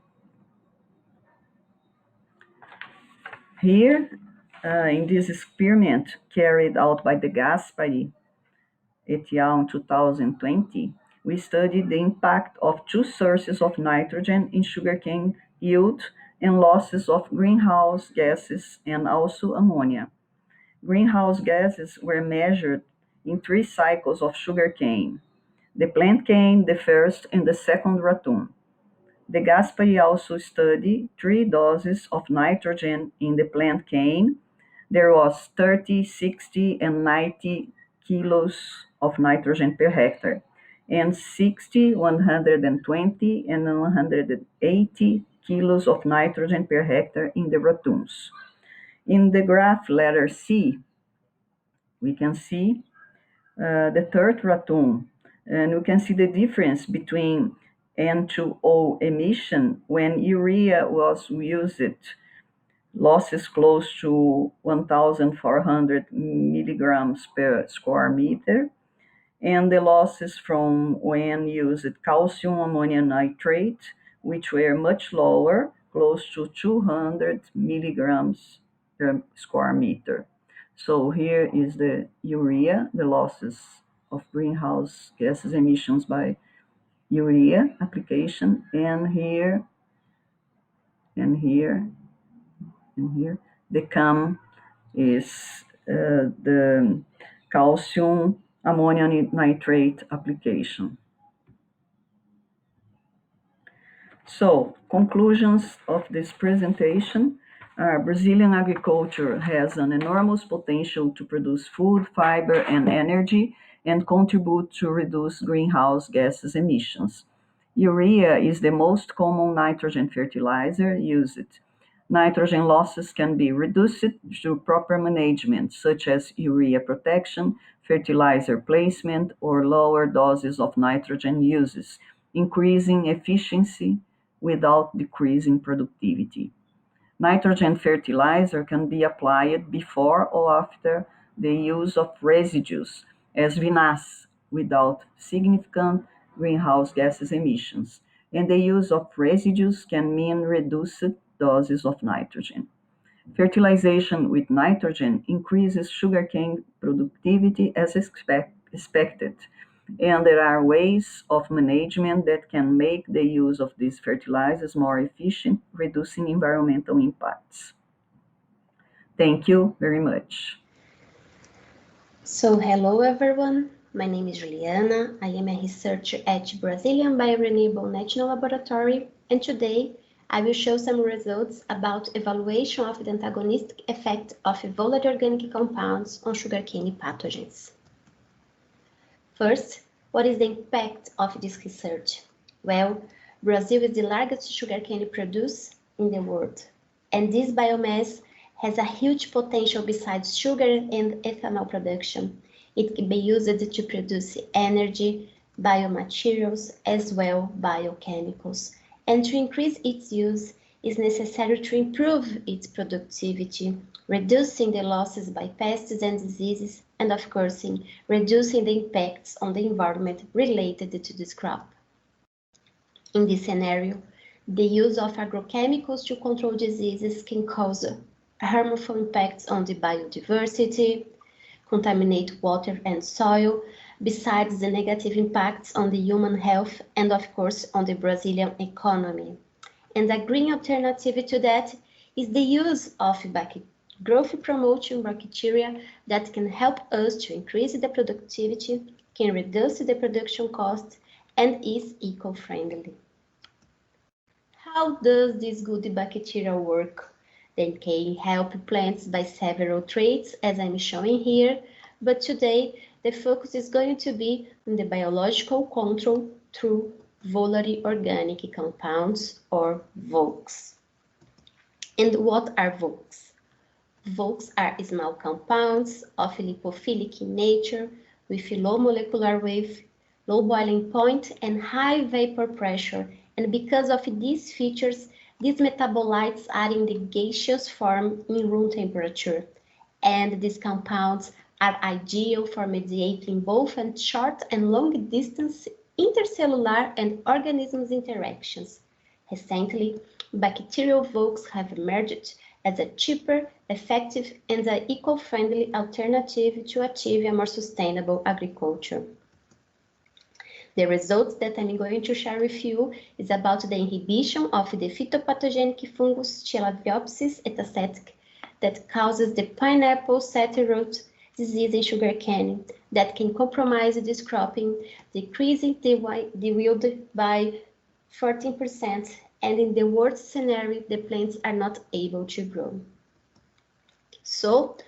Here, in this experiment carried out by the Gaspari et al. In 2020, we studied the impact of two sources of nitrogen in sugarcane yield and losses of greenhouse gases and also ammonia. Greenhouse gases were measured in 3 cycles of sugarcane: the plant cane, the first, and the second ratoon. The Gaspari also studied 3 doses of nitrogen in the plant cane. There was 30, 60, and 90 kilos of nitrogen per hectare, and 60, 120, and 180 kilos of nitrogen per hectare in the ratoons. In the graph letter C, we can see the third ratoon, and we can see the difference between N2O emission when urea was used, losses close to 1,400 milligrams per square meter, and the losses from when used calcium ammonium nitrate, which were much lower, close to 200 milligrams per square meter. So here is the urea, the losses of greenhouse gases emissions by urea application, and here, and here, and here, the CAM is the calcium ammonium nitrate application. So, conclusions of this presentation are: Brazilian agriculture has an enormous potential to produce food, fiber, and energy and contribute to reduce greenhouse gases emissions. Urea is the most common nitrogen fertilizer used. Nitrogen losses can be reduced through proper management, such as urea protection, fertilizer placement, or lower doses of nitrogen uses, increasing efficiency without decreasing productivity. Nitrogen fertilizer can be applied before or after the use of residues, as vinasse, without significant greenhouse gases emissions, and the use of residues can mean reduced doses of nitrogen. Fertilization with nitrogen increases sugarcane productivity as expected, and there are ways of management that can make the use of these fertilizers more efficient, reducing environmental impacts. Thank you very much. So, hello everyone. My name is Juliana. I am a researcher at Brazilian Biorenewable National Laboratory, and today I will show some results about evaluation of the antagonistic effect of volatile organic compounds on sugarcane pathogens. First, what is the impact of this research? Well, Brazil is the largest sugarcane producer in the world, and this biomass has a huge potential besides sugar and ethanol production. It can be used to produce energy, biomaterials, as well biochemicals, and to increase its use is necessary to improve its productivity, reducing the losses by pests and diseases, and of course, reducing the impacts on the environment related to this crop. In this scenario, The use of agrochemicals to control diseases can cause harmful impacts on the biodiversity, contaminate water and soil, besides the negative impacts on the human health and, of course, on the Brazilian economy. And a green alternative to that is the use of growth-promoting bacteria that can help us to increase the productivity, can reduce the production cost, and is eco-friendly. How does this good bacteria work? They can help plants by several traits, as I'm showing here, but today the focus is going to be on the biological control through volatile organic compounds, or VOCs. And what are VOCs? VOCs are small compounds of lipophilic in nature with low molecular weight, low boiling point, and high vapor pressure. And because of these features, these metabolites are in the gaseous form in room temperature. And these compounds are ideal for mediating both short and long distance intercellular and organisms interactions. Recently, bacterial VOCs have emerged as a cheaper, effective, and an eco-friendly alternative to achieve a more sustainable agriculture. The results that I'm going to share with you is about the inhibition of the phytopathogenic fungus Chlamydomonas etacetic that causes the pineapple satyroot disease in sugarcane that can compromise this cropping, decreasing the yield by 14%, and in the worst scenario, the plants are not able to grow. So,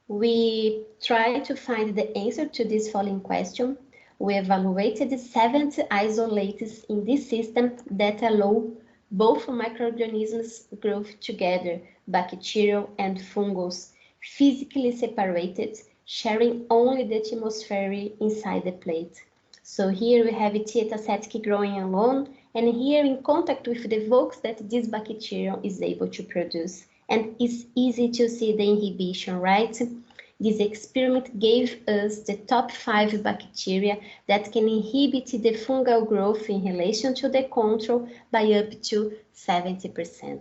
we try to find the answer to this following question. We evaluated 70 isolates in this system that allow both microorganisms growth together, bacterial and fungus, physically separated, sharing only the atmosphere inside the plate. So here we have T. etacetic growing alone, and here in contact with the VOCs that this bacterium is able to produce. And it's easy to see the inhibition, right? This experiment gave us the top 5 bacteria that can inhibit the fungal growth in relation to the control by up to 70%.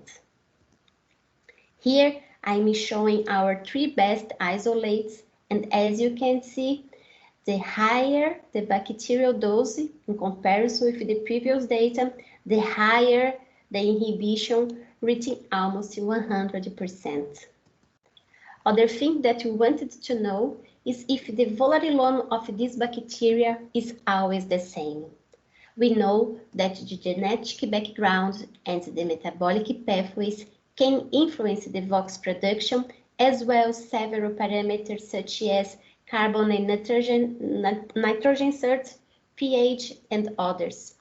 Here I'm showing our 3 best isolates, and as you can see, the higher the bacterial dose in comparison with the previous data, the higher the inhibition, reaching almost 100%. Other thing that we wanted to know is if the volatilome of this bacteria is always the same. We know that the genetic background and the metabolic pathways can influence the VOX production, as well as several parameters such as carbon and nitrogen salt, pH, and others.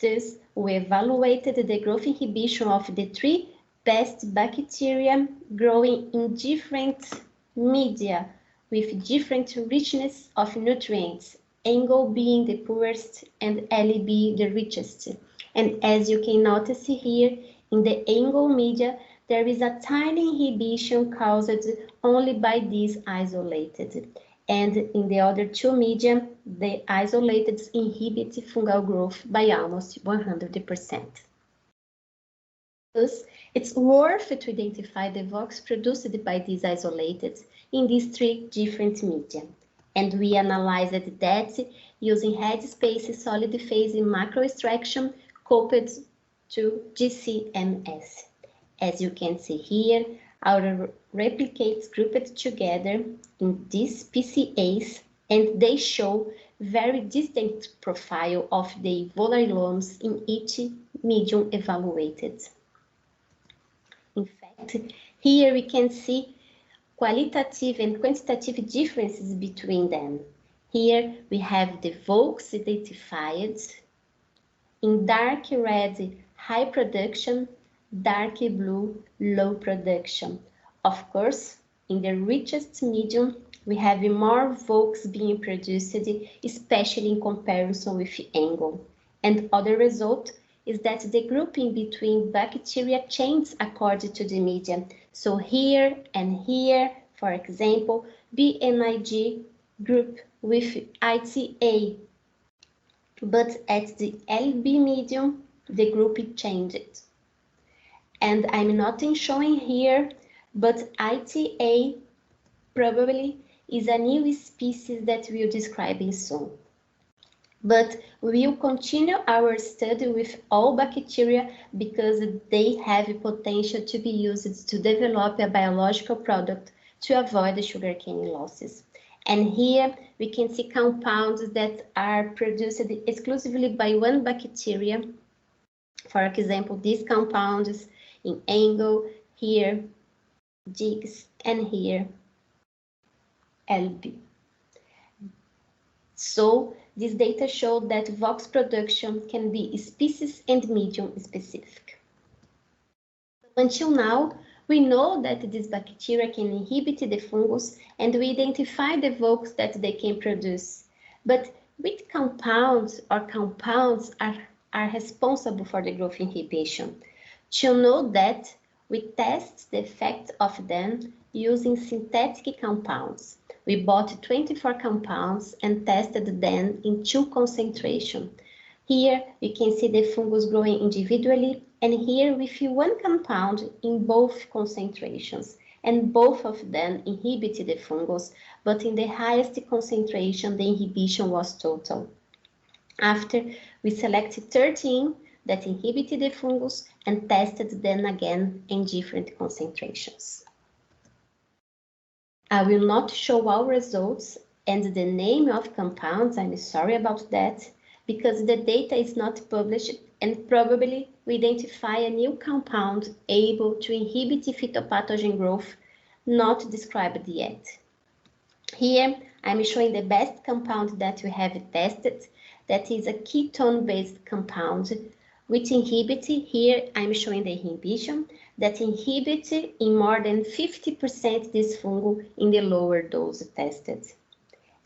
Thus, we evaluated the growth inhibition of the 3 best bacteria growing in different media with different richness of nutrients, Angle being the poorest and L being the richest. And as you can notice here, in the Angle media, there is a tiny inhibition caused only by these isolated. And in the other 2 media, the isolated inhibit fungal growth by almost 100%. Thus, it's worth to identify the VOX produced by these isolated in these 3 different media. And we analyzed that using headspace solid phase macro extraction coupled to GCMS. As you can see here, our replicates grouped together in these PCAs, and they show very distinct profile of the volatilomes in each medium evaluated. In fact, here we can see qualitative and quantitative differences between them. Here we have the VOCs identified in dark red, high production, dark blue, low production. Of course, in the richest medium, we have more VOCs being produced, especially in comparison with Angle. And other result is that the grouping between bacteria changes according to the medium. So here and here, for example, BNIG group with ITA, but at the LB medium, the group changed. And I'm not showing here, but ITA probably is a new species that we'll describe soon. But we will continue our study with all bacteria because they have potential to be used to develop a biological product to avoid the sugarcane losses. And here we can see compounds that are produced exclusively by one bacteria. For example, these compounds in angle, here, jigs, and here, LB. So this data showed that VOX production can be species and medium specific. Until now, we know that this bacteria can inhibit the fungus and we identify the VOX that they can produce. But which compounds or compounds are responsible for the growth inhibition? To know that, we test the effect of them using synthetic compounds. We bought 24 compounds and tested them in 2 concentrations. Here you can see the fungus growing individually, and here we fill 1 compound in both concentrations, and both of them inhibited the fungus, but in the highest concentration the inhibition was total. After, we selected 13 that inhibited the fungus and tested them again in different concentrations. I will not show our results and the name of compounds, I'm sorry about that, because the data is not published and probably we identify a new compound able to inhibit phytopathogen growth not described yet. Here I'm showing the best compound that we have tested, that is a ketone-based compound which inhibits, here I'm showing the inhibition, that inhibits in more than 50% this fungus in the lower dose tested.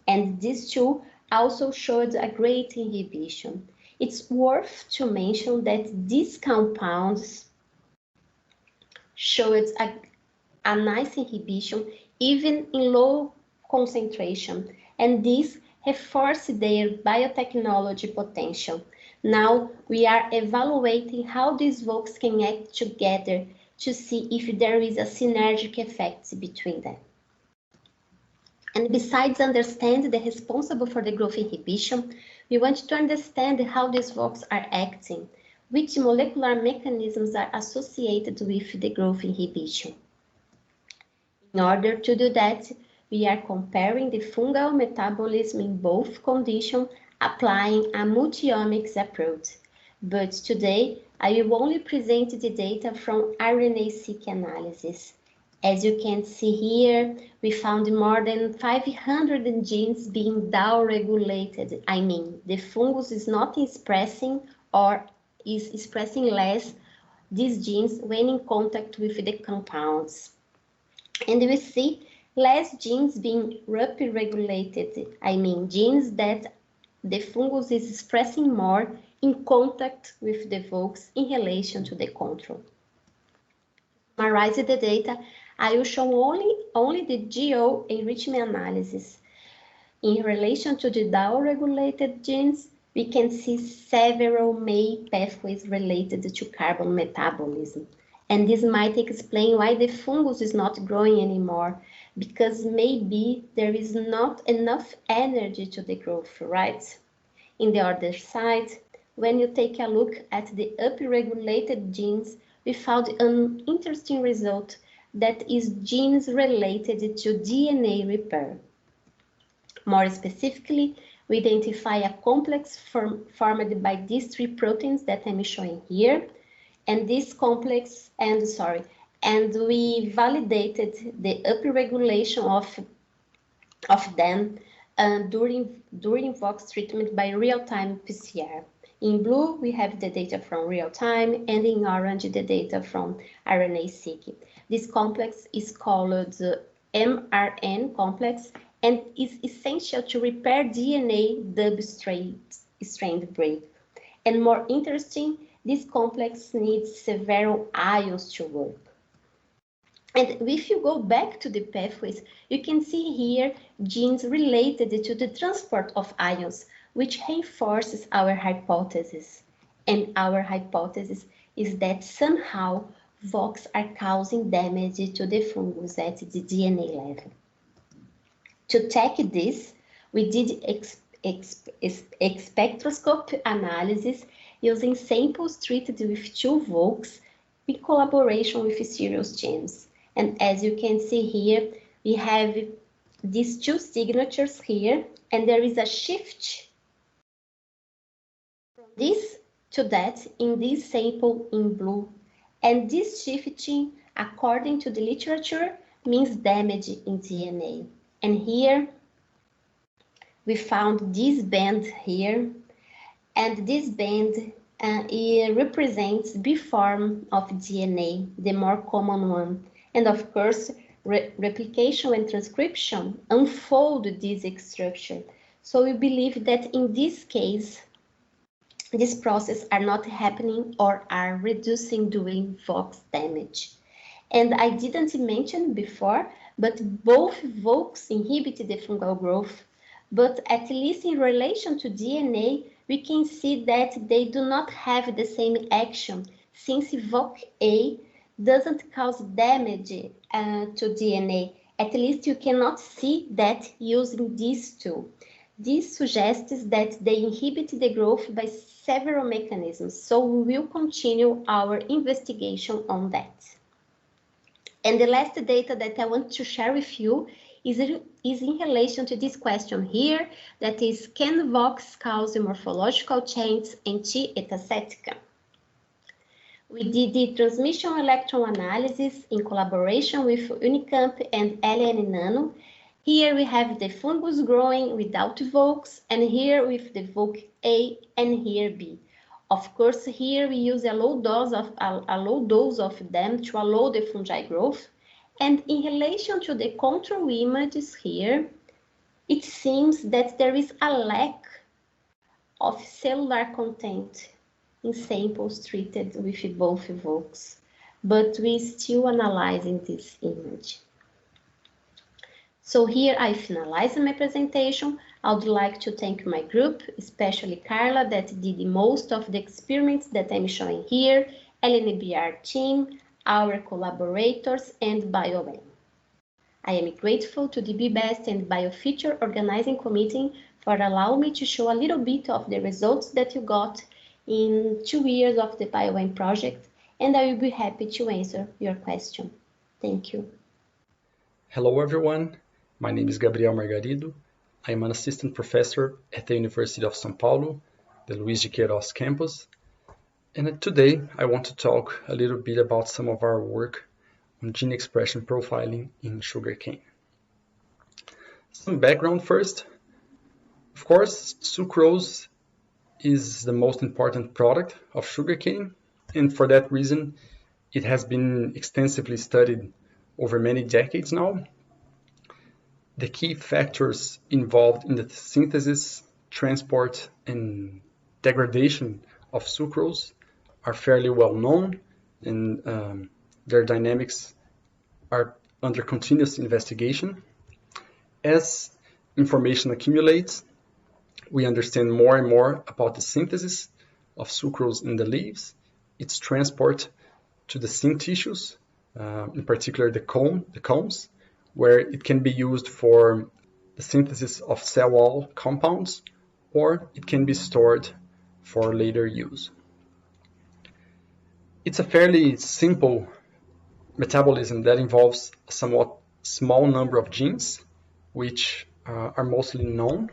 And these 2 also showed a great inhibition. It's worth to mention that these compounds showed a nice inhibition even in low concentration, and this reinforced their biotechnology potential. Now we are evaluating how these VOCs can act together to see if there is a synergic effect between them. And besides understand the responsible for the growth inhibition, we want to understand how these VOCs are acting, which molecular mechanisms are associated with the growth inhibition. In order to do that, we are comparing the fungal metabolism in both conditions, applying a multi-OMICS approach. But today, I will only present the data from RNA-seq analysis. As you can see here, we found more than 500 genes being down-regulated. I mean, the fungus is not expressing or is expressing less these genes when in contact with the compounds. And we see less genes being upregulated. I mean, genes that the fungus is expressing more in contact with the VOCs in relation to the control. To summarize the data, I will show only the GO enrichment analysis. In relation to the down-regulated genes, we can see several main pathways related to carbon metabolism. And this might explain why the fungus is not growing anymore, because maybe there is not enough energy to the growth, right? In the other side, when you take a look at the upregulated genes, we found an interesting result that is genes related to DNA repair. More specifically, we identify a complex formed by these 3 proteins that I'm showing here, and this complex, and we validated the upregulation of them during VOX treatment by real-time PCR. In blue, we have the data from real-time, and in orange, the data from RNA-seq. This complex is called the mRN complex and is essential to repair DNA double-strand break. And more interesting, this complex needs several ions to work. And if you go back to the pathways, you can see here genes related to the transport of ions, which reinforces our hypothesis. And our hypothesis is that somehow VOCs are causing damage to the fungus at the DNA level. To check this, we did spectroscopy analysis using samples treated with 2 VOCs in collaboration with serious genes. And as you can see here, we have these 2 signatures here, and there is a shift from this to that in this sample in blue. And this shifting, according to the literature, means damage in DNA. And here we found this band here, and this band it represents B form of DNA, the more common one. And of course, replication and transcription unfold this structure. So we believe that in this case, these processes are not happening or are reducing during VOCs damage. And I didn't mention before, but both VOCs inhibit the fungal growth, but at least in relation to DNA, we can see that they do not have the same action, since VOC-A doesn't cause damage to DNA. At least you cannot see that using these 2. This suggests that they inhibit the growth by several mechanisms, so we will continue our investigation on that. And the last data that I want to share with you is in relation to this question here, that is, can VOCs cause morphological change in T. etacetica? We did the transmission electron analysis in collaboration with Unicamp and LN Nano. Here we have the fungus growing without VOCs, and here with the VOC A and here B. Of course, here we use a low dose of them to allow the fungi growth. And in relation to the control images here, it seems that there is a lack of cellular content in samples treated with both VOCs, but we're still analyzing this image. So here I finalize my presentation. I would like to thank my group, especially Carla, that did most of the experiments that I'm showing here, LNBR team, our collaborators, and Bioen. I am grateful to the BBEST and Biofuture organizing committee for allowing me to show a little bit of the results that you got in 2 years of the Bioen project, and I will be happy to answer your question. Thank you. Hello everyone, my name is Gabriel Margarido. I am an assistant professor at the University of São Paulo, the Luiz de Queiroz campus. And today I want to talk a little bit about some of our work on gene expression profiling in sugarcane. Some background first. Of course, sucrose is the most important product of sugarcane, and for that reason, it has been extensively studied over many decades now. The key factors involved in the synthesis, transport, and degradation of sucrose are fairly well known, and their dynamics are under continuous investigation. As information accumulates, we understand more and more about the synthesis of sucrose in the leaves, its transport to the syn tissues, in particular the combs, where it can be used for the synthesis of cell wall compounds, or it can be stored for later use. It's a fairly simple metabolism that involves a somewhat small number of genes, which are mostly known,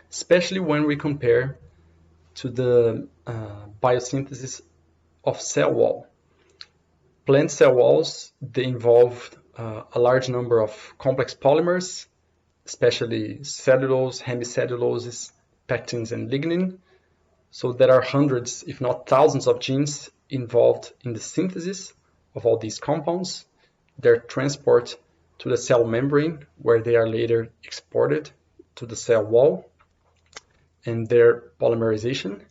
especially when we compare to the biosynthesis of cell wall. Plant cell walls, they involve a large number of complex polymers, especially cellulose, hemicelluloses, pectins, and lignin. So there are hundreds, if not thousands, of genes involved in the synthesis of all these compounds, their transport to the cell membrane, where they are later exported to the cell wall, and their polymerization,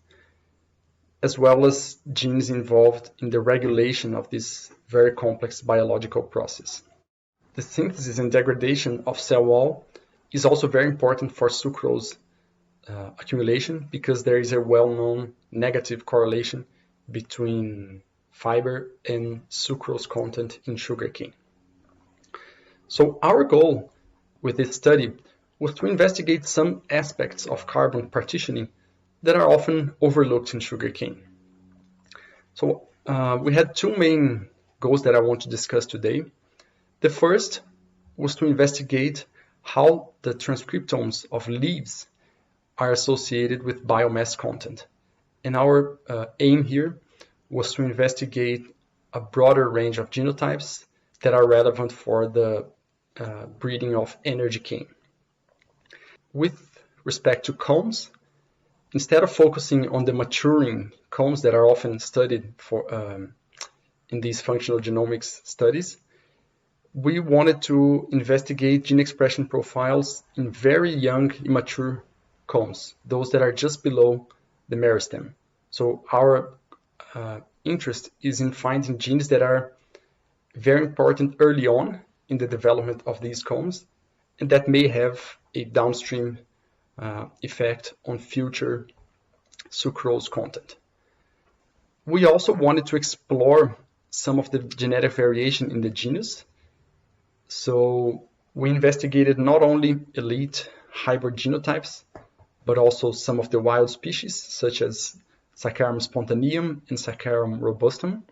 as well as genes involved in the regulation of this very complex biological process. The synthesis and degradation of cell wall is also very important for sucrose accumulation because there is a well-known negative correlation between fiber and sucrose content in sugarcane. So our goal with this study was to investigate some aspects of carbon partitioning that are often overlooked in sugarcane. So we had two main goals that I want to discuss today. The first was to investigate how the transcriptomes of leaves are associated with biomass content. And our aim here was to investigate a broader range of genotypes that are relevant for the breeding of energy cane. With respect to combs, instead of focusing on the maturing combs that are often studied in these functional genomics studies, we wanted to investigate gene expression profiles in very young, immature combs, those that are just below the meristem. So our interest is in finding genes that are very important early on in the development of these combs, and that may have a downstream effect on future sucrose content. We also wanted to explore some of the genetic variation in the genus. So we investigated not only elite hybrid genotypes, but also some of the wild species, such as Saccharum spontaneum and Saccharum robustum,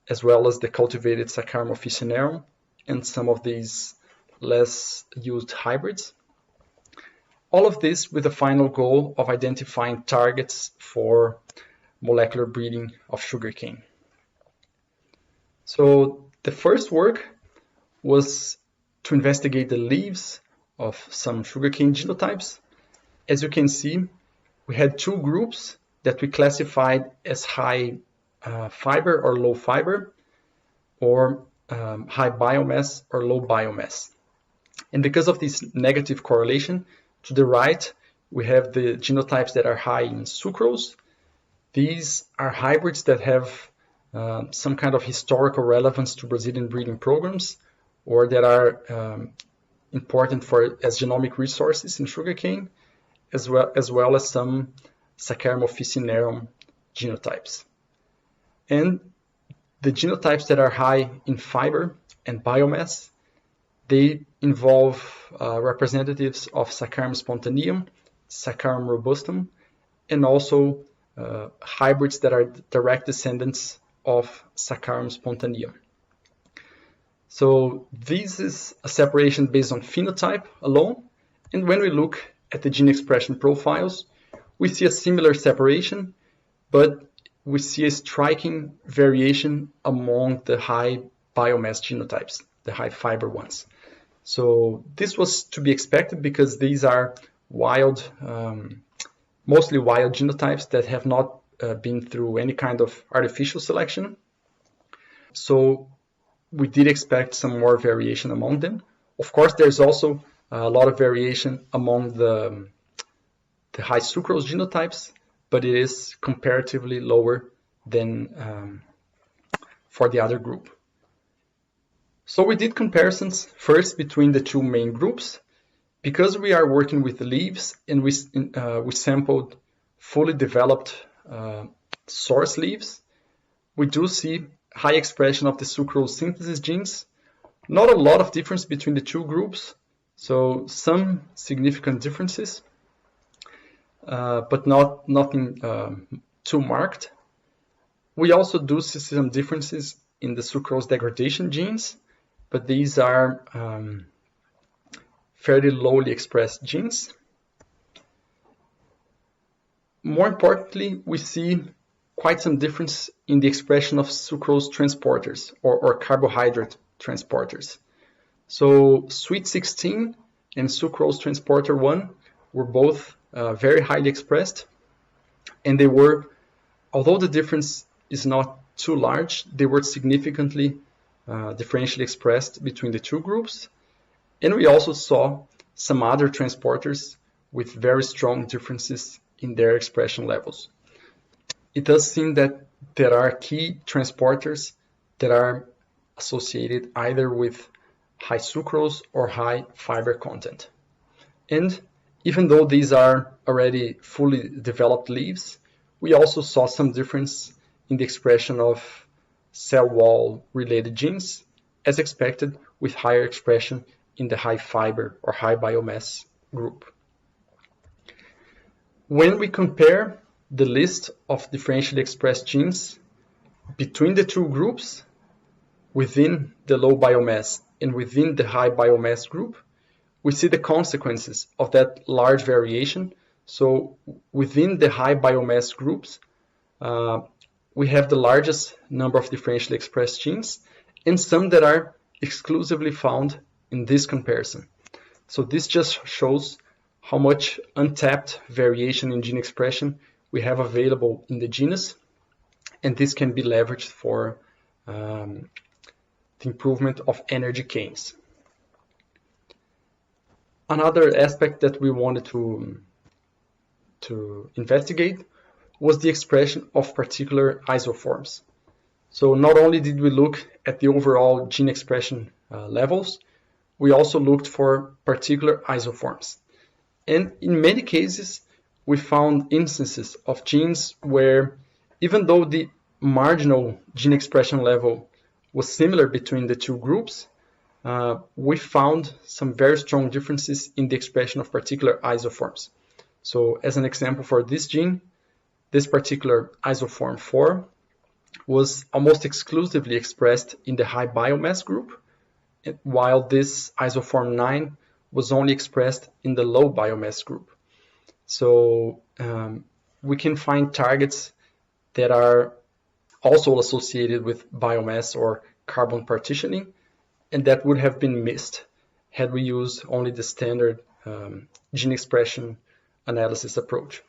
as well as the cultivated Saccharum officinarum and some of these less used hybrids. All of this with the final goal of identifying targets for molecular breeding of sugarcane. So the first work was to investigate the leaves of some sugarcane genotypes. As you can see, we had two groups that we classified as high fiber or low fiber, or high biomass or low biomass. And because of this negative correlation, to the right, we have the genotypes that are high in sucrose. These are hybrids that have some kind of historical relevance to Brazilian breeding programs, or that are important as genomic resources in sugarcane, as well as some Saccharum officinarum genotypes. And the genotypes that are high in fiber and biomass, they involve representatives of Saccharum spontaneum, Saccharum robustum, and also hybrids that are direct descendants of Saccharum spontaneum. So this is a separation based on phenotype alone. And when we look at the gene expression profiles, we see a similar separation, but we see a striking variation among the high biomass genotypes, the high fiber ones. So this was to be expected because these are wild, mostly wild genotypes that have not been through any kind of artificial selection. So we did expect some more variation among them. Of course, there's also a lot of variation among the high sucrose genotypes, but it is comparatively lower than for the other group. So we did comparisons first between the two main groups. Because we are working with leaves and we sampled fully developed source leaves, we do see high expression of the sucrose synthesis genes. Not a lot of difference between the two groups, so some significant differences, but nothing too marked. We also do see some differences in the sucrose degradation genes, but these are fairly lowly expressed genes. More importantly, we see quite some difference in the expression of sucrose transporters or carbohydrate transporters. So sweet 16 and sucrose transporter 1 were both very highly expressed, and they were, although the difference is not too large, they were significantly differentially expressed between the two groups. And we also saw some other transporters with very strong differences in their expression levels. It does seem that there are key transporters that are associated either with high sucrose or high fiber content. And even though these are already fully developed leaves, we also saw some difference in the expression of cell wall related genes, as expected, with higher expression in the high fiber or high biomass group. When we compare the list of differentially expressed genes between the two groups, within the low biomass and within the high biomass group, we see the consequences of that large variation. So within the high biomass groups, we have the largest number of differentially expressed genes and some that are exclusively found in this comparison. So this just shows how much untapped variation in gene expression we have available in the genus, and this can be leveraged for the improvement of energy gains. Another aspect that we wanted to investigate was the expression of particular isoforms. So not only did we look at the overall gene expression levels, we also looked for particular isoforms. And in many cases, we found instances of genes where, even though the marginal gene expression level was similar between the two groups, we found some very strong differences in the expression of particular isoforms. So as an example for this gene, this particular isoform 4 was almost exclusively expressed in the high biomass group, while this isoform 9 was only expressed in the low biomass group. So we can find targets that are also associated with biomass or carbon partitioning, and that would have been missed had we used only the standard gene expression analysis approach.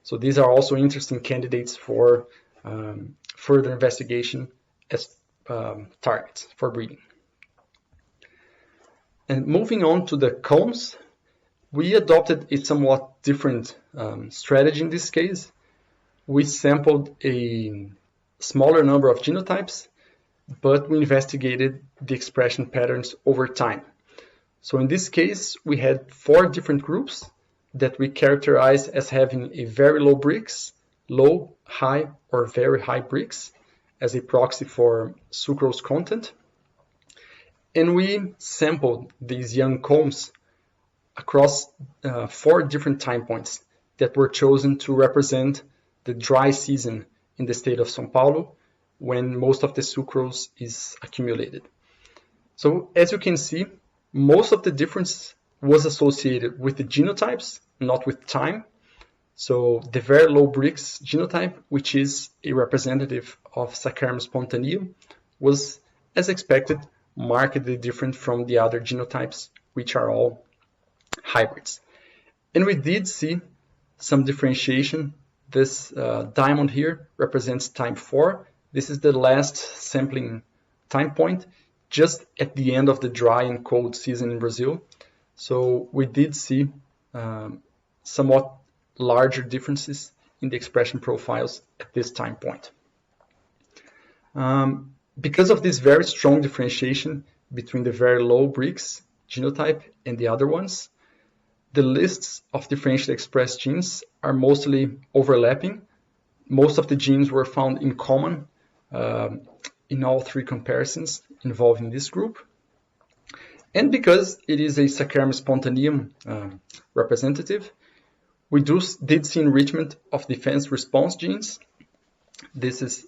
So these are also interesting candidates for further investigation as targets for breeding. And moving on to the combs, we adopted a somewhat different strategy in this case. We sampled a smaller number of genotypes, but we investigated the expression patterns over time. So in this case, we had 4 different groups that we characterized as having a very low Brix, low, high, or very high Brix as a proxy for sucrose content. And we sampled these young combs across 4 different time points that were chosen to represent the dry season in the state of São Paulo, when most of the sucrose is accumulated. So as you can see, most of the difference was associated with the genotypes, not with time. So the very low Brix genotype, which is a representative of Saccharomyces spontaneum, was, as expected, markedly different from the other genotypes, which are all hybrids. And we did see some differentiation. This diamond here represents time 4. This is the last sampling time point, just at the end of the dry and cold season in Brazil. So we did see somewhat larger differences in the expression profiles at this time point. Because of this very strong differentiation between the very low Brix genotype and the other ones, the lists of differentially expressed genes are mostly overlapping. Most of the genes were found in common in all 3 comparisons involving this group. And because it is a Saccharomyces spontaneum representative, we did see enrichment of defense response genes. This is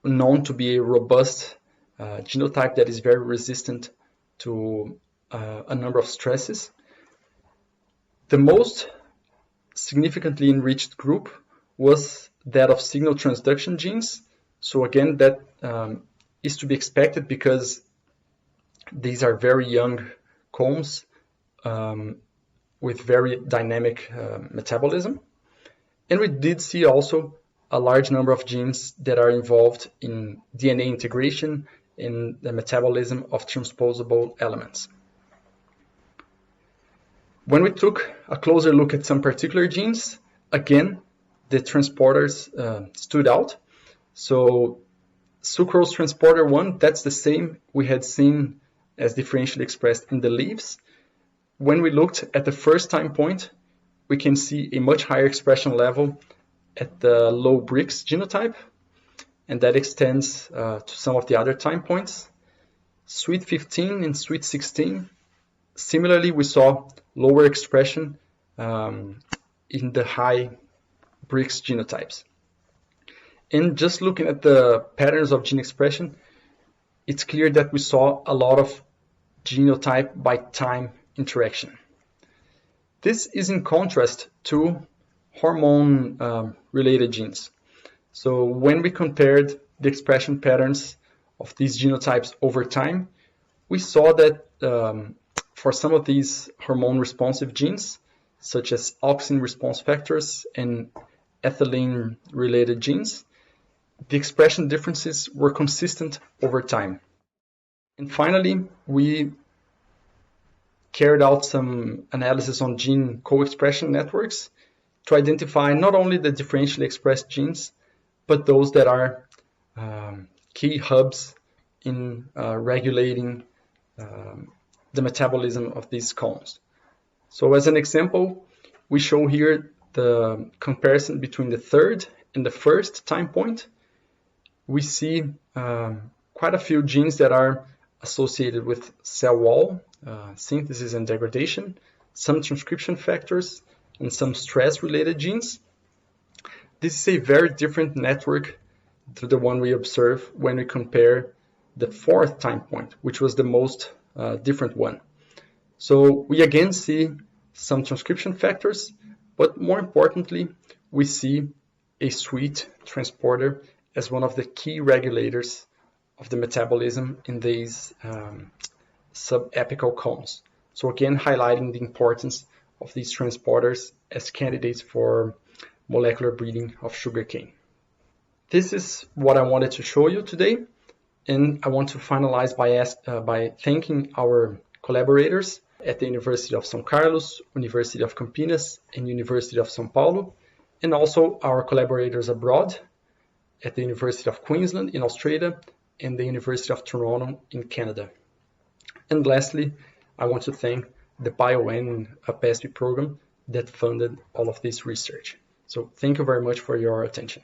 known to be a robust genotype that is very resistant to a number of stresses. The most significantly enriched group was that of signal transduction genes. So again, that is to be expected because these are very young combs with very dynamic metabolism. And we did see also a large number of genes that are involved in DNA integration and the metabolism of transposable elements. When we took a closer look at some particular genes, again, the transporters stood out. So sucrose transporter 1, that's the same we had seen as differentially expressed in the leaves. when we looked at the first time point, we can see a much higher expression level at the low BRICS genotype, and that extends to some of the other time points. Sweet 15 and sweet 16, similarly, we saw lower expression in the high BRICS genotypes. And just looking at the patterns of gene expression, it's clear that we saw a lot of genotype by time interaction. This is in contrast to hormone related genes. So when we compared the expression patterns of these genotypes over time, we saw that for some of these hormone responsive genes, such as auxin response factors and ethylene related genes, the expression differences were consistent over time. And finally, we carried out some analysis on gene co-expression networks to identify not only the differentially expressed genes, but those that are key hubs in regulating the metabolism of these cones. So as an example, we show here the comparison between the third and the first time point. We see quite a few genes that are associated with cell wall synthesis and degradation, some transcription factors, and some stress-related genes. This is a very different network to the one we observe when we compare the fourth time point, which was the most different one. So we again see some transcription factors, but more importantly, we see a sweet transporter as one of the key regulators of the metabolism in these subapical cones. So again, highlighting the importance of these transporters as candidates for molecular breeding of sugarcane. This is what I wanted to show you today, and I want to finalize by thanking our collaborators at the University of São Carlos, University of Campinas, and University of São Paulo, and also our collaborators abroad at the University of Queensland in Australia and the University of Toronto in Canada. And lastly, I want to thank the Bioen BBEST program that funded all of this research. So thank you very much for your attention.